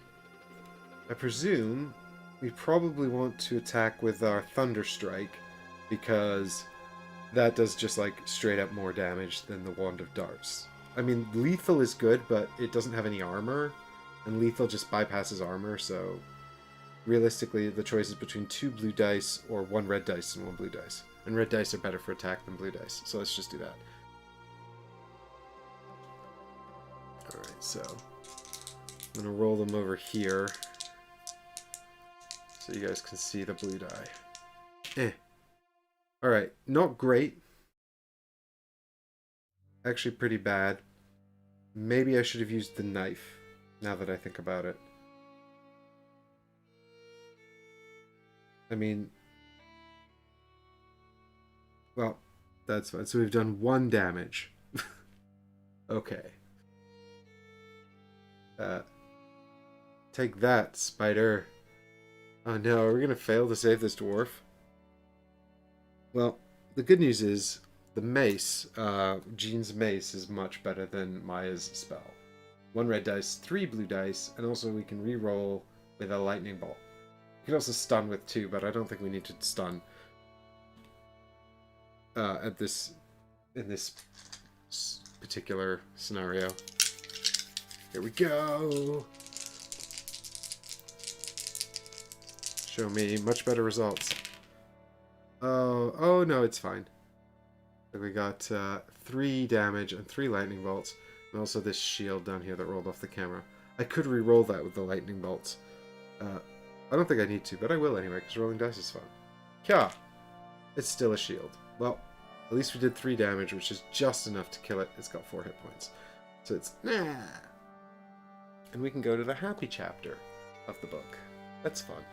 I presume we probably want to attack with our Thunder Strike, because that does just like straight up more damage than the Wand of Darts. I mean, lethal is good, but it doesn't have any armor, and lethal just bypasses armor, so realistically the choice is between 2 blue dice or 1 red dice and 1 blue dice. And red dice are better for attack than blue dice, so let's just do that. Alright, so I'm going to roll them over here so you guys can see the blue die. Alright, not great. Actually pretty bad. Maybe I should have used the knife, now that I think about it. I mean, well, that's fine. So we've done 1 damage. Okay. Take that, spider. Oh no, are we going to fail to save this dwarf? Well, the good news is the mace, Jean's mace, is much better than Maya's spell. 1 red dice, 3 blue dice, and also we can re-roll with a lightning bolt. You can also stun with 2, but I don't think we need to stun in this particular scenario. Here we go. Show me much better results. Oh no, it's fine. We got 3 damage and 3 lightning bolts, and also this shield down here that rolled off the camera. I could re-roll that with the lightning bolts. I don't think I need to, but I will anyway, because rolling dice is fun. Yeah, it's still a shield. Well, at least we did 3 damage, which is just enough to kill it. It's got 4 hit points. So it's nah. And we can go to the happy chapter of the book. That's fun.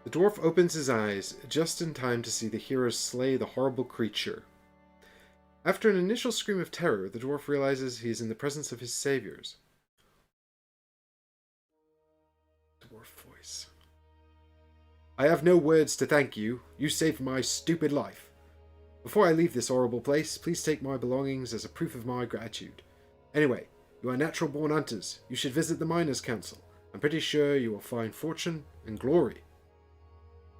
The dwarf opens his eyes just in time to see the heroes slay the horrible creature. After an initial scream of terror, the dwarf realizes he is in the presence of his saviors. Dwarf voice. I have no words to thank you. You saved my stupid life. Before I leave this horrible place, please take my belongings as a proof of my gratitude. Anyway, you are natural-born hunters. You should visit the Miners' Council. I'm pretty sure you will find fortune and glory.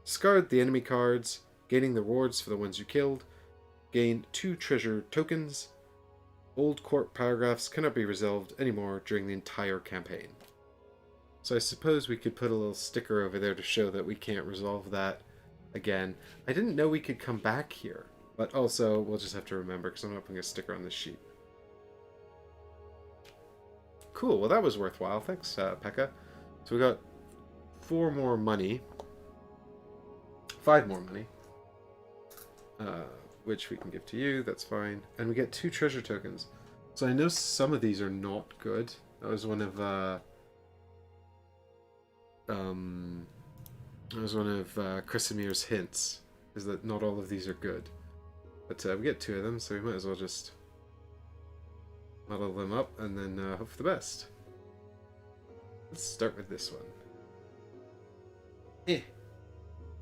Discard the enemy cards, gaining the rewards for the ones you killed. Gain 2 treasure tokens. Old court paragraphs cannot be resolved anymore during the entire campaign. So I suppose we could put a little sticker over there to show that we can't resolve that again. I didn't know we could come back here, but also we'll just have to remember because I'm not putting a sticker on this sheet. Cool, well that was worthwhile. Thanks, Pekka. So we got 4 more money. 5 more money. Which we can give to you, that's fine. And we get 2 treasure tokens. So I know some of these are not good. That was one of Krasimir's hints, is that not all of these are good. But we get 2 of them, so we might as well just muddle them up and then hope for the best. Let's start with this one.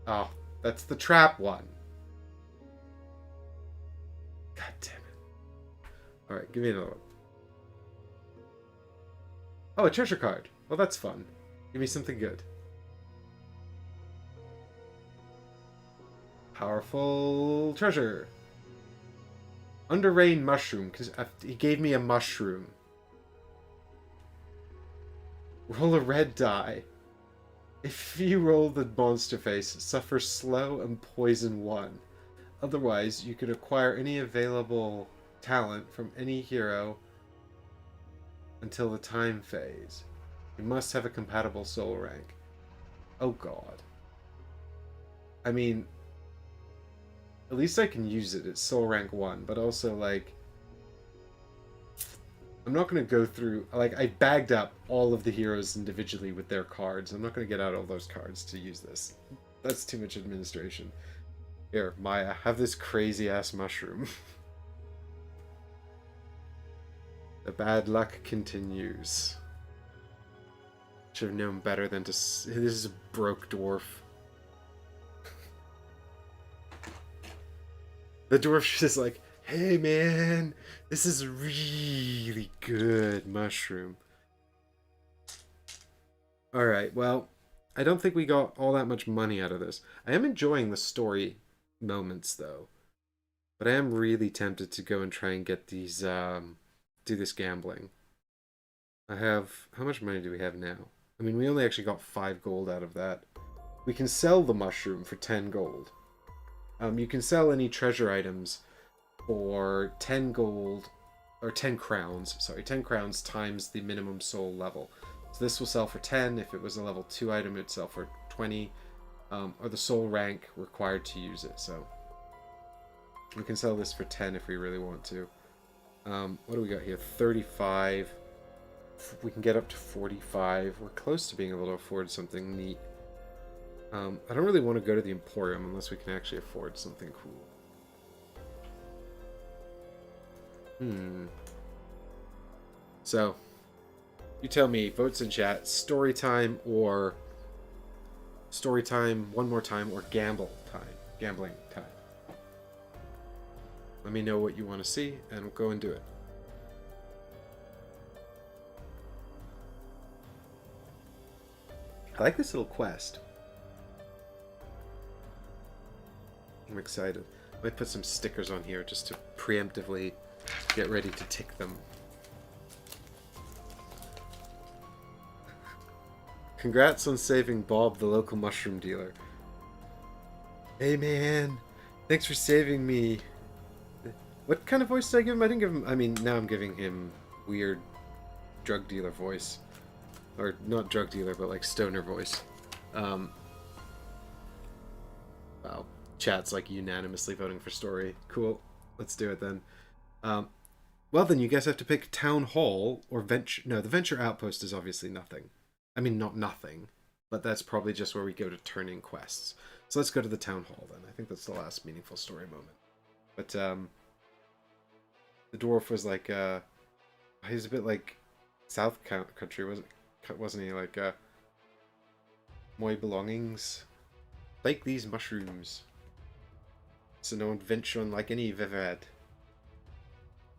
Oh, that's the trap one. God damn it. Alright, give me another one. Oh, a treasure card. Well, that's fun. Give me something good. Powerful treasure. Underreign mushroom. Because he gave me a mushroom. Roll a red die. If you roll the monster face, suffer slow and poison 1. Otherwise, you can acquire any available talent from any hero until the time phase. You must have a compatible soul rank. Oh god. I mean, at least I can use it. It's soul rank 1, but also, like, I'm not going to go through... Like, I bagged up all of the heroes individually with their cards. I'm not going to get out all those cards to use this. That's too much administration. Here, Maya, have this crazy-ass mushroom. The bad luck continues. Should have known better than to... This is a broke dwarf. The dwarf's just like, hey man, this is really good mushroom. Alright, well, I don't think we got all that much money out of this. I am enjoying the story moments, though. But I am really tempted to go and try and get these, do this gambling. I have... How much money do we have now? I mean, we only actually got 5 gold out of that. We can sell the mushroom for 10 gold. You can sell any treasure items for 10 gold, or 10 crowns, sorry, 10 crowns times the minimum soul level. So this will sell for 10. If it was a level 2 item, it'd sell for 20, or the soul rank required to use it. So we can sell this for 10 if we really want to. What do we got here? 35. We can get up to 45. We're close to being able to afford something neat. I don't really want to go to the Emporium unless we can actually afford something cool. So, you tell me, votes in chat, story time, one more time, or gambling time. Let me know what you want to see, and we'll go and do it. I like this little quest. I'm excited. I might put some stickers on here just to preemptively get ready to tick them. Congrats on saving Bob, the local mushroom dealer. Hey man, thanks for saving me. What kind of voice did I give him? I didn't give him... I mean, now I'm giving him weird drug dealer voice. Or not drug dealer, but like stoner voice. Wow. Chat's like unanimously voting for story. Cool. Let's do it then. Well then, you guys have to pick Town Hall or Venture... No, the Venture Outpost is obviously nothing. I mean, not nothing. But that's probably just where we go to turn in quests. So let's go to the Town Hall then. I think that's the last meaningful story moment. But, the dwarf was like, he was a bit like South Country, wasn't he? Like, my belongings. Like these mushrooms. So no one venture on like any vivad.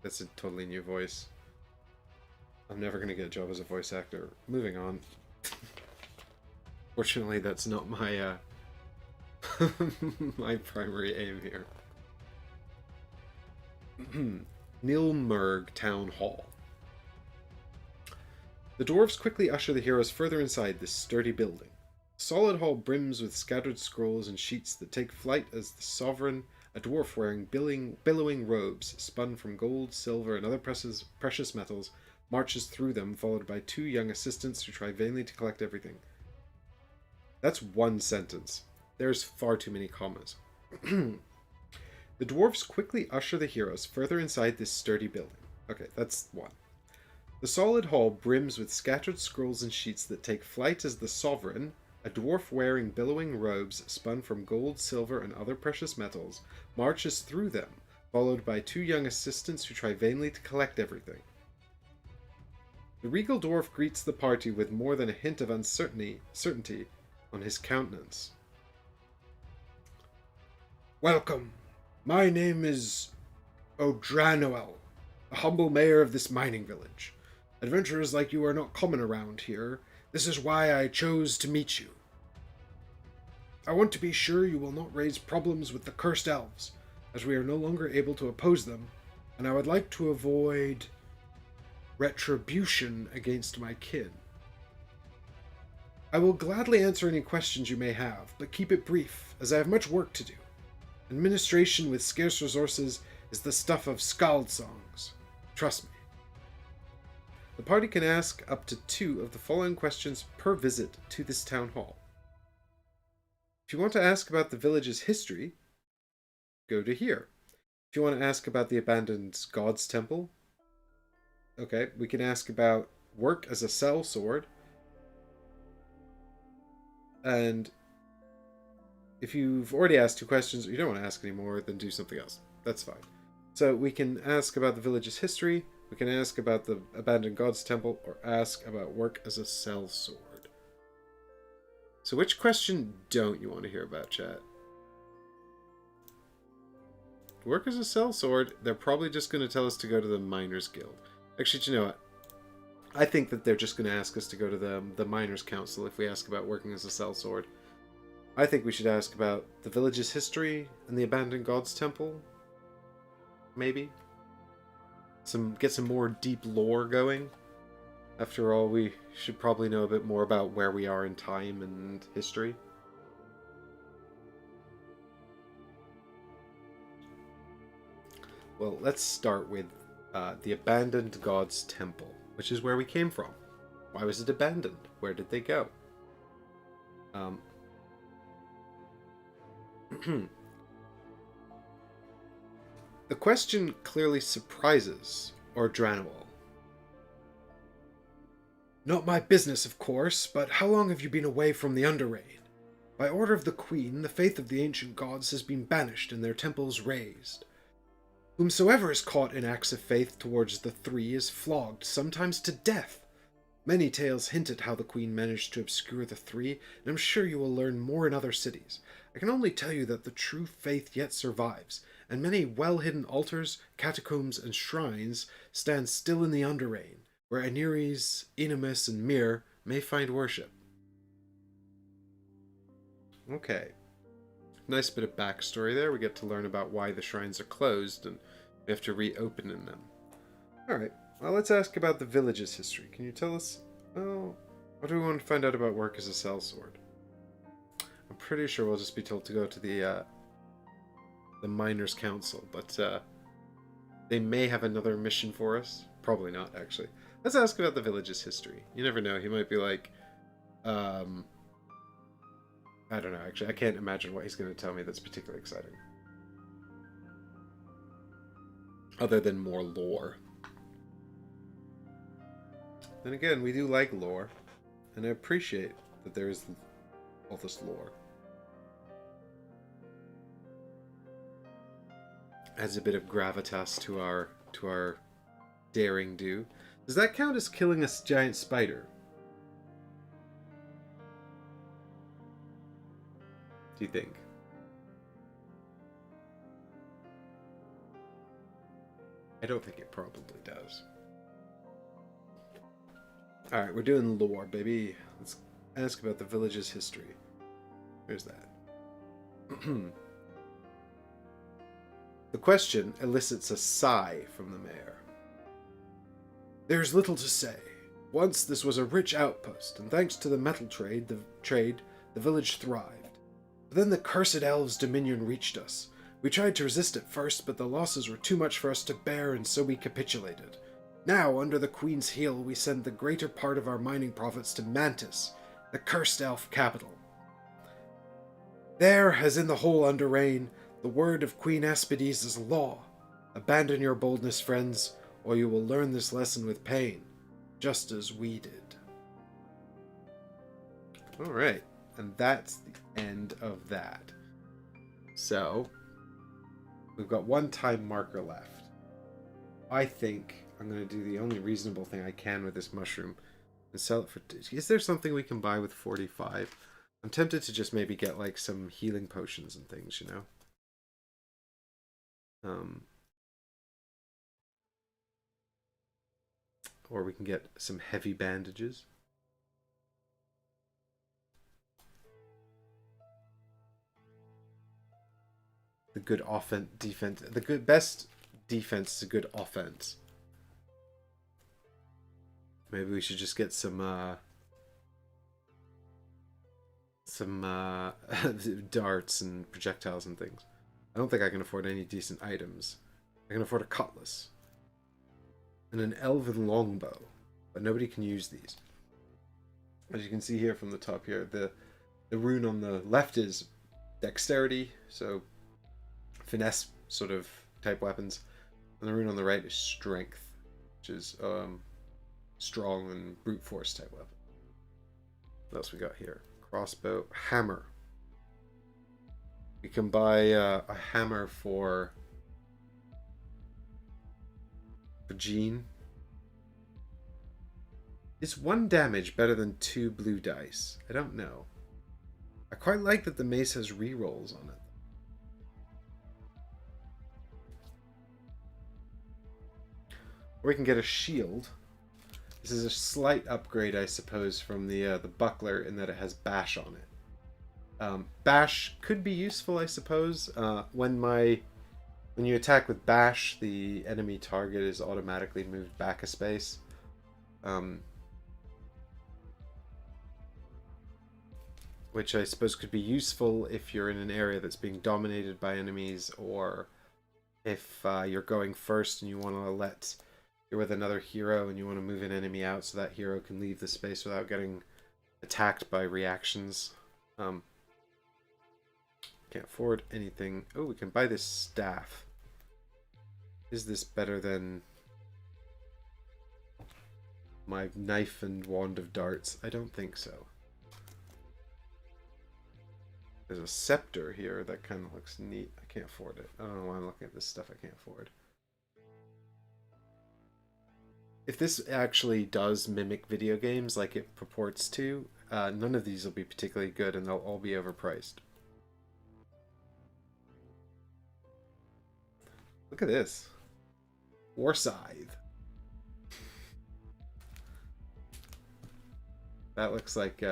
That's a totally new voice. I'm never going to get a job as a voice actor. Moving on. Fortunately, that's not my, my primary aim here. Nilmerg Town Hall. The dwarves quickly usher the heroes further inside this sturdy building. The solid hall brims with scattered scrolls and sheets that take flight as the sovereign, a dwarf wearing billowing robes spun from gold, silver, and other precious metals, marches through them, followed by 2 young assistants who try vainly to collect everything. That's one sentence. There's far too many commas. The dwarves quickly usher the heroes further inside this sturdy building. Okay, that's one. The solid hall brims with scattered scrolls and sheets that take flight as the sovereign, a dwarf wearing billowing robes spun from gold, silver, and other precious metals, marches through them, followed by 2 young assistants who try vainly to collect everything. The regal dwarf greets the party with more than a hint of certainty on his countenance. Welcome. My name is Odranoel, a humble mayor of this mining village. Adventurers like you are not common around here. This is why I chose to meet you. I want to be sure you will not raise problems with the cursed elves, as we are no longer able to oppose them, and I would like to avoid retribution against my kin. I will gladly answer any questions you may have, but keep it brief, as I have much work to do. Administration with scarce resources is the stuff of skald songs. Trust me. The party can ask up to 2 of the following questions per visit to this town hall. If you want to ask about the village's history, go to here. If you want to ask about the abandoned God's Temple, okay, we can ask about work as a cell sword. And if you've already asked 2 questions or you don't want to ask anymore, then do something else. That's fine. So we can ask about the village's history, We can ask about the abandoned gods temple or ask about work as a sellsword. So which question don't you want to hear about, chat? Work as a sellsword, they're probably just going to tell us to go to the Miners Guild. Actually, do you know what? I think that they're just going to ask us to go to the Miners Council if we ask about working as a sellsword. I think we should ask about the village's history and the abandoned gods temple. Maybe. Get some more deep lore going. After all, we should probably know a bit more about where we are in time and history. Well, let's start with the abandoned gods temple, which is where we came from. Why was it abandoned? Where did they go? The question clearly surprises Ordranwal. Not my business, of course, but how long have you been away from the Underreign? By order of the Queen, the faith of the ancient gods has been banished and their temples razed. Whomsoever is caught in acts of faith towards the Three is flogged, sometimes to death. Many tales hint at how the Queen managed to obscure the Three, and I'm sure you will learn more in other cities. I can only tell you that the true faith yet survives, and many well-hidden altars, catacombs, and shrines stand still in the Underreign, where Aneres, Enemis, and Mir may find worship. Okay. Nice bit of backstory there. We get to learn about why the shrines are closed, and we have to reopen them. Alright, well, let's ask about the village's history. Can you tell us, oh, what do we want to find out about work as a sellsword? I'm pretty sure we'll just be told to go to the Miners' Council, but they may have another mission for us. Probably not, actually. Let's ask about the village's history. You never know, he might be like, I don't know, actually. I can't imagine what he's going to tell me that's particularly exciting. Other than more lore. Then again, we do like lore. And I appreciate that there is all this lore. Adds a bit of gravitas to our daring do. Does that count as killing a giant spider? Do you think? I don't think it probably does. Alright, we're doing lore, baby. Let's ask about the village's history. Where's that? The question elicits a sigh from the mayor. There's little to say. Once this was a rich outpost, and thanks to the metal trade, the village thrived. But then the cursed elves' dominion reached us. We tried to resist at first, but the losses were too much for us to bear, and so we capitulated. Now, under the Queen's heel, we send the greater part of our mining profits to Mantis, the cursed elf capital. There, as in the whole Underreign, the word of Queen Aspides is law. Abandon your boldness, friends, or you will learn this lesson with pain, just as we did. Alright, and that's the end of that. So, we've got one time marker left. I think I'm going to do the only reasonable thing I can with this mushroom and sell it for... Is there something we can buy with 45? I'm tempted to just maybe get like some healing potions and things, you know? Or we can get some heavy bandages. The good defense. The best defense is a good offense. Maybe we should just get some darts and projectiles and things. I don't think I can afford any decent items. I can afford a cutlass. And an elven longbow. But nobody can use these. As you can see here from the top here, the rune on the left is dexterity, so finesse sort of type weapons. And the rune on the right is strength, which is strong and brute force type weapon. What else we got here? Crossbow, hammer. We can buy a hammer for Jean. Is 1 damage better than 2 blue dice? I don't know. I quite like that the mace has rerolls on it. Or we can get a shield. This is a slight upgrade, I suppose, from the buckler in that it has bash on it. Bash could be useful, I suppose. When you attack with bash, the enemy target is automatically moved back a space. Which I suppose could be useful if you're in an area that's being dominated by enemies, or if you're going first and you want to you're with another hero and you want to move an enemy out so that hero can leave the space without getting attacked by reactions. Can't afford anything. Oh, we can buy this staff. Is this better than my knife and wand of darts? I don't think so. There's a scepter here that kind of looks neat. I can't afford it. I don't know why I'm looking at this stuff I can't afford. If this actually does mimic video games like it purports to, none of these will be particularly good and they'll all be overpriced. Look at this. War Scythe. That looks like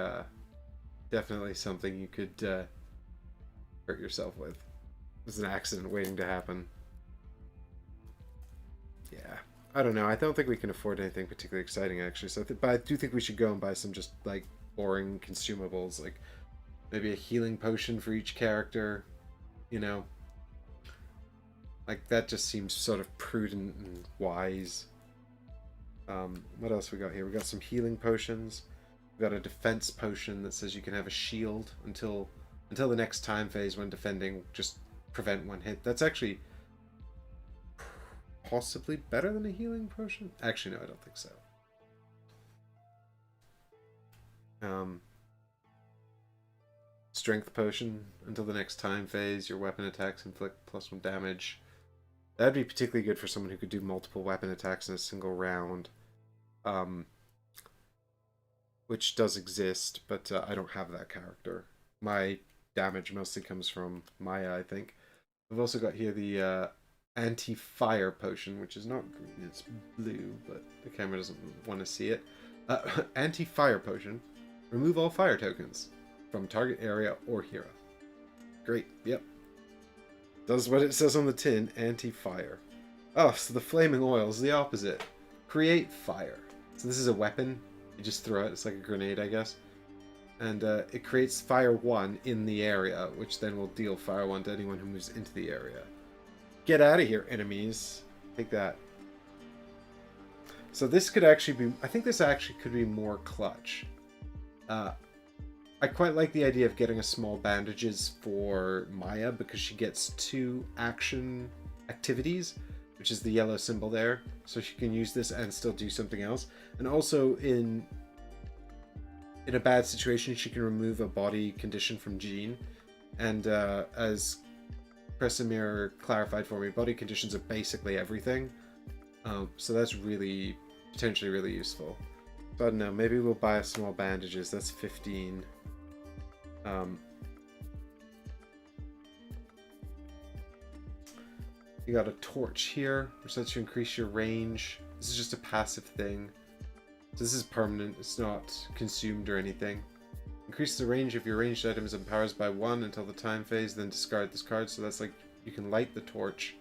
definitely something you could hurt yourself with. It's an accident waiting to happen. Yeah. I don't know. I don't think we can afford anything particularly exciting, actually. So, but I do think we should go and buy some just, like, boring consumables. Like, maybe a healing potion for each character. You know? Like, that just seems sort of prudent and wise. What else we got here? We got some healing potions. We got a defense potion that says you can have a shield until the next time phase when defending. Just prevent 1 hit. That's actually possibly better than a healing potion. Actually, no, I don't think so. Strength potion. Until the next time phase, your weapon attacks inflict +1 damage. That'd be particularly good for someone who could do multiple weapon attacks in a single round. Which does exist, but I don't have that character. My damage mostly comes from Maya, I think. I've also got here the anti-fire potion, which is not green, it's blue, but the camera doesn't want to see it. Anti-fire potion. Remove all fire tokens from target area or hero. Great, yep. Does what it says on the tin, anti-fire. Oh, so the flaming oil is the opposite. Create fire. So this is a weapon. You just throw it. It's like a grenade, I guess. And it creates fire 1 in the area, which then will deal fire 1 to anyone who moves into the area. Get out of here, enemies. Take that. So this could actually be... I think this actually could be more clutch. I quite like the idea of getting a small bandages for Maya because she gets 2 action activities, which is the yellow symbol there. So she can use this and still do something else. And also in a bad situation, she can remove a body condition from Jean. And as Kresimir clarified for me, body conditions are basically everything. So that's really, potentially really useful. So I don't know, maybe we'll buy small bandages. That's 15. You got a torch here, which lets you increase your range. This is just a passive thing. So this is permanent, it's not consumed or anything. Increase the range of your ranged items and powers by 1 until the time phase, then discard this card. So that's like, you can light the torch.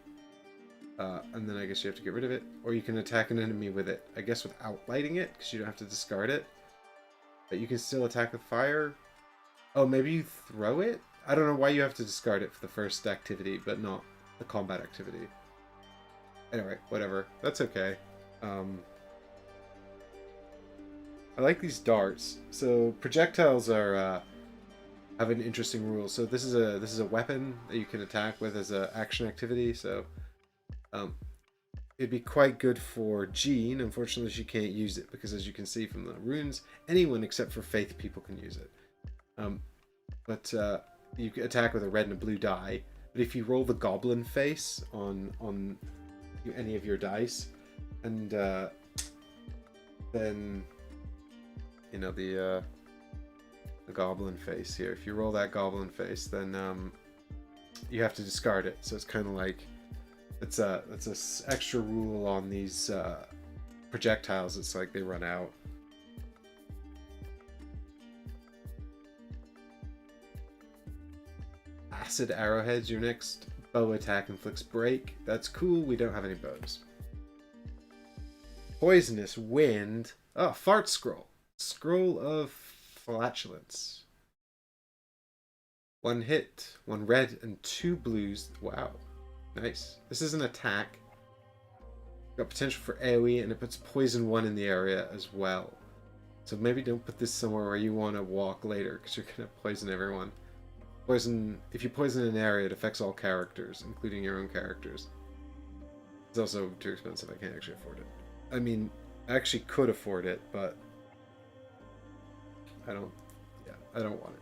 And then I guess you have to get rid of it. Or you can attack an enemy with it. I guess without lighting it, because you don't have to discard it. But you can still attack with fire. Oh, maybe you throw it? I don't know why you have to discard it for the first activity, but not the combat activity. Anyway, whatever. That's okay. I like these darts. So projectiles are have an interesting rule. So this is a weapon that you can attack with as an action activity. So it'd be quite good for Jean. Unfortunately, she can't use it because, as you can see from the runes, anyone except for Faith people can use it. But you can attack with a red and a blue die. But if you roll the goblin face on any of your dice, and then you know, the goblin face here. If you roll that goblin face, then you have to discard it. So it's kind of like it's a extra rule on these projectiles. It's like they run out. Acid arrowheads. Your next bow attack inflicts break. That's cool. We don't have any bows. Poisonous wind. Oh, fart scroll. Scroll of flatulence. 1 hit, 1 red, and 2 blues. Wow. Nice. This is an attack. Got potential for AoE, and it puts poison 1 in the area as well. So maybe don't put this somewhere where you want to walk later, because you're going to poison everyone. Poison. If you poison an area, it affects all characters, including your own characters. It's also too expensive. I can't actually afford it. I mean, I actually could afford it, but I don't want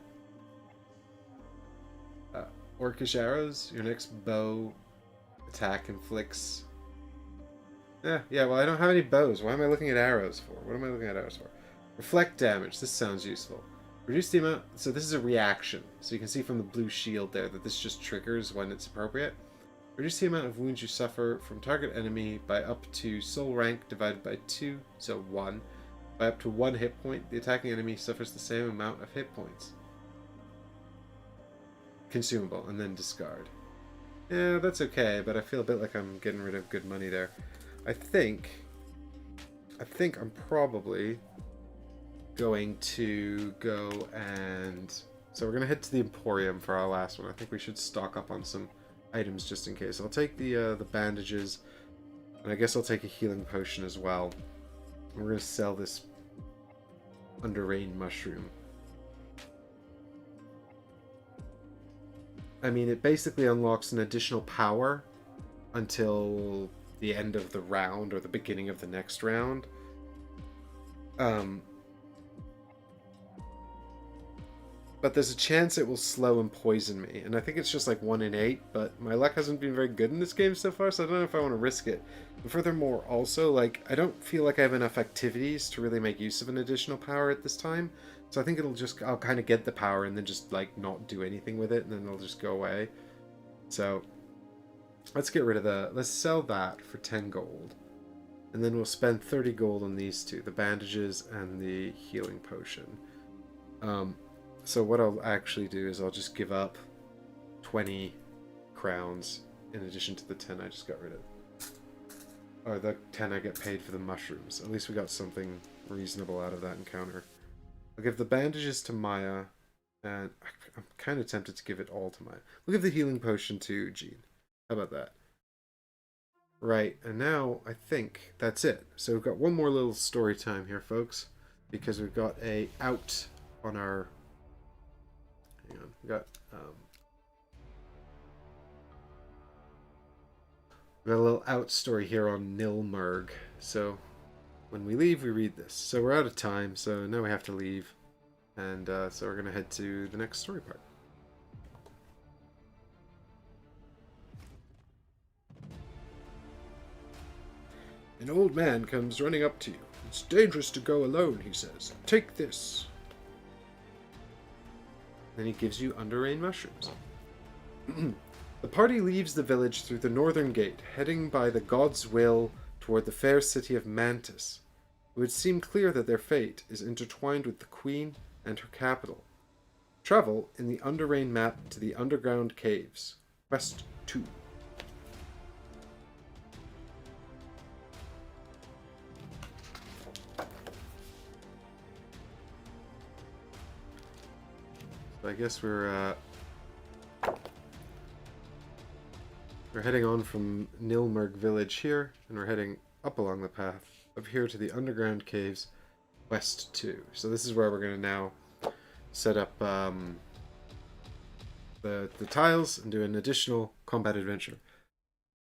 it. Orcish arrows. Your next bow attack inflicts. Yeah, well, I don't have any bows. Why am I looking at arrows for? What am I looking at arrows for? Reflect damage. This sounds useful. Reduce the amount. So this is a reaction. So you can see from the blue shield there that this just triggers when it's appropriate. Reduce the amount of wounds you suffer from target enemy by up to soul rank divided by 2, so 1. By up to 1 hit point, the attacking enemy suffers the same amount of hit points. Consumable, and then discard. Yeah, that's okay, but I feel a bit like I'm getting rid of good money there. I think I'm probably going to go and... So we're going to head to the Emporium for our last one. I think we should stock up on some items just in case. I'll take the bandages, and I guess I'll take a healing potion as well. And we're going to sell this Underreign mushroom. I mean, it basically unlocks an additional power until the end of the round or the beginning of the next round. But there's a chance it will slow and poison me, and I think it's just like 1 in 8, but my luck hasn't been very good in this game so far, so I don't know if I want to risk it. And furthermore, also, like, I don't feel like I have enough activities to really make use of an additional power at this time, so I think I'll kind of get the power and then just, like, not do anything with it, and then it'll just go away. So, let's get rid of let's sell that for 10 gold, and then we'll spend 30 gold on these two, the bandages and the healing potion. So what I'll actually do is I'll just give up 20 crowns in addition to the 10 I just got rid of. Or the 10 I get paid for the mushrooms. At least we got something reasonable out of that encounter. I'll give the bandages to Maya, and I'm kind of tempted to give it all to Maya. We'll give the healing potion to Jean. How about that? Right, and now I think that's it. So we've got one more little story time here, folks, because we've got a out on our... Hang on, we got a little out story here on Nilmerg. So when we leave, we read this. So we're out of time, so now we have to leave. And so we're going to head to the next story part. An old man comes running up to you. It's dangerous to go alone, he says. Take this. Then he gives you Underreign mushrooms. The party leaves the village through the northern gate, heading by the god's will toward the fair city of Mantis. It would seem clear that their fate is intertwined with the queen and her capital. Travel in the Underreign map to the underground caves. Quest 2. I guess we're heading on from Nilmerg village here, and we're heading up along the path up here to the underground caves, Quest 2. So this is where we're going to now set up the tiles and do an additional combat adventure.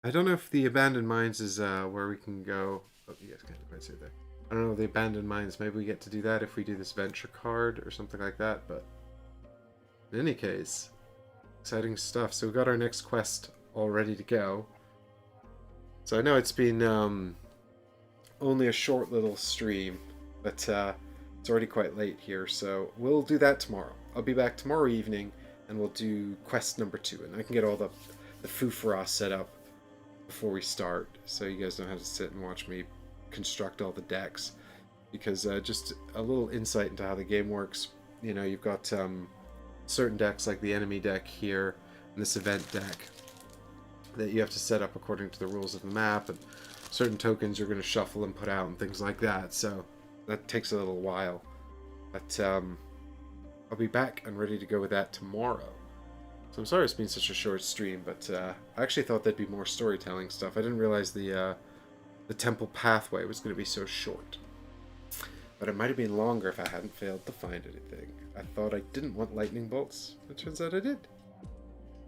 I don't know if the abandoned mines is where we can go. Oh, you guys can't quite see it there. I don't know the abandoned mines. Maybe we get to do that if we do this venture card or something like that, but in any case, exciting stuff. So we got our next quest all ready to go. So I know it's been only a short little stream, but It's already quite late here, so we'll do that tomorrow. I'll be back tomorrow evening, and we'll do quest number 2, and I can get all the foo-for-ah set up before we start, so you guys don't have to sit and watch me construct all the decks. Because just a little insight into how the game works. You know, you've got certain decks like the enemy deck here and this event deck that you have to set up according to the rules of the map, and certain tokens you're going to shuffle and put out and things like that. So that takes a little while. But I'll be back and ready to go with that tomorrow. So I'm sorry it's been such a short stream, but I actually thought there'd be more storytelling stuff. I didn't realize the temple pathway was going to be so short. But it might have been longer if I hadn't failed to find anything. I thought I didn't want lightning bolts. It turns out I did.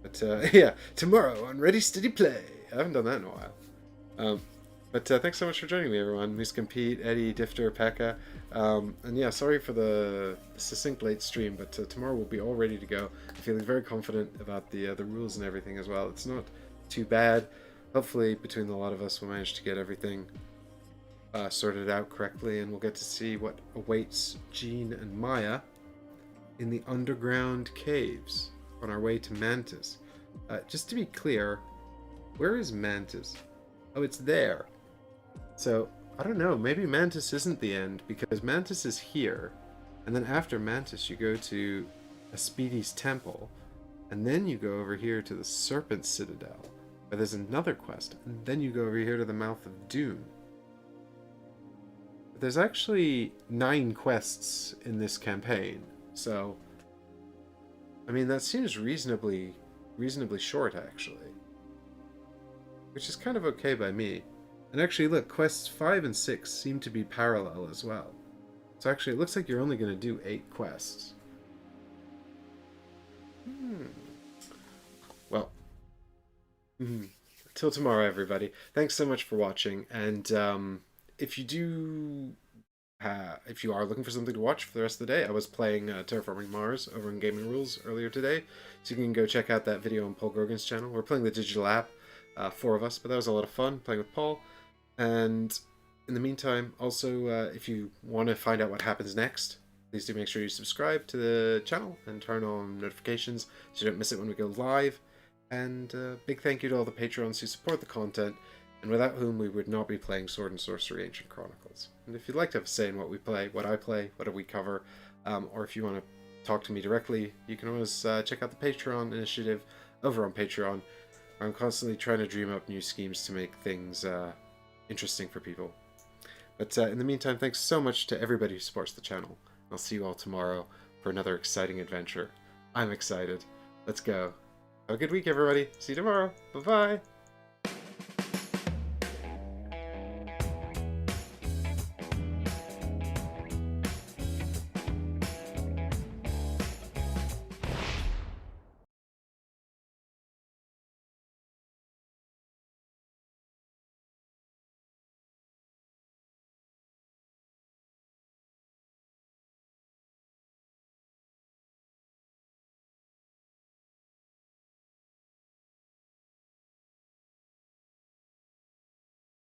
But yeah, tomorrow on Ready Steady Play. I haven't done that in a while. But thanks so much for joining me, everyone. Moose Compete, Eddie, Difter, Pekka. And yeah, sorry for the succinct late stream, but tomorrow we'll be all ready to go. I'm feeling very confident about the rules and everything as well. It's not too bad. Hopefully, between the lot of us, we'll manage to get everything sorted out correctly, and we'll get to see what awaits Jean and Maya in the underground caves on our way to Mantis. Just to be clear, where is Mantis? Oh, it's there. So, I don't know, maybe Mantis isn't the end, because Mantis is here, and then after Mantis you go to Aspides Temple, and then you go over here to the Serpent Citadel, where there's another quest, and then you go over here to the Mouth of Doom. There's actually 9 quests in this campaign, so I mean that seems reasonably short actually, which is kind of okay by me. And actually, look, quests 5 and 6 seem to be parallel as well. So actually, it looks like you're only going to do 8 quests. Well, till tomorrow, everybody. Thanks so much for watching, and if you are looking for something to watch for the rest of the day, I was playing Terraforming Mars over in Gaming Rules earlier today, so you can go check out that video on Paul Grogan's channel. We're playing the digital app, 4 of us, but that was a lot of fun playing with Paul. And in the meantime, also, if you want to find out what happens next, please do make sure you subscribe to the channel and turn on notifications so you don't miss it when we go live. And big thank you to all the Patreons who support the content, and without whom we would not be playing Sword and Sorcery Ancient Chronicles. And if you'd like to have a say in what we play, what I play, what do we cover, or if you want to talk to me directly, you can always check out the Patreon initiative over on Patreon, where I'm constantly trying to dream up new schemes to make things interesting for people. But in the meantime, thanks so much to everybody who supports the channel. I'll see you all tomorrow for another exciting adventure. I'm excited. Let's go. Have a good week, everybody. See you tomorrow. Bye-bye.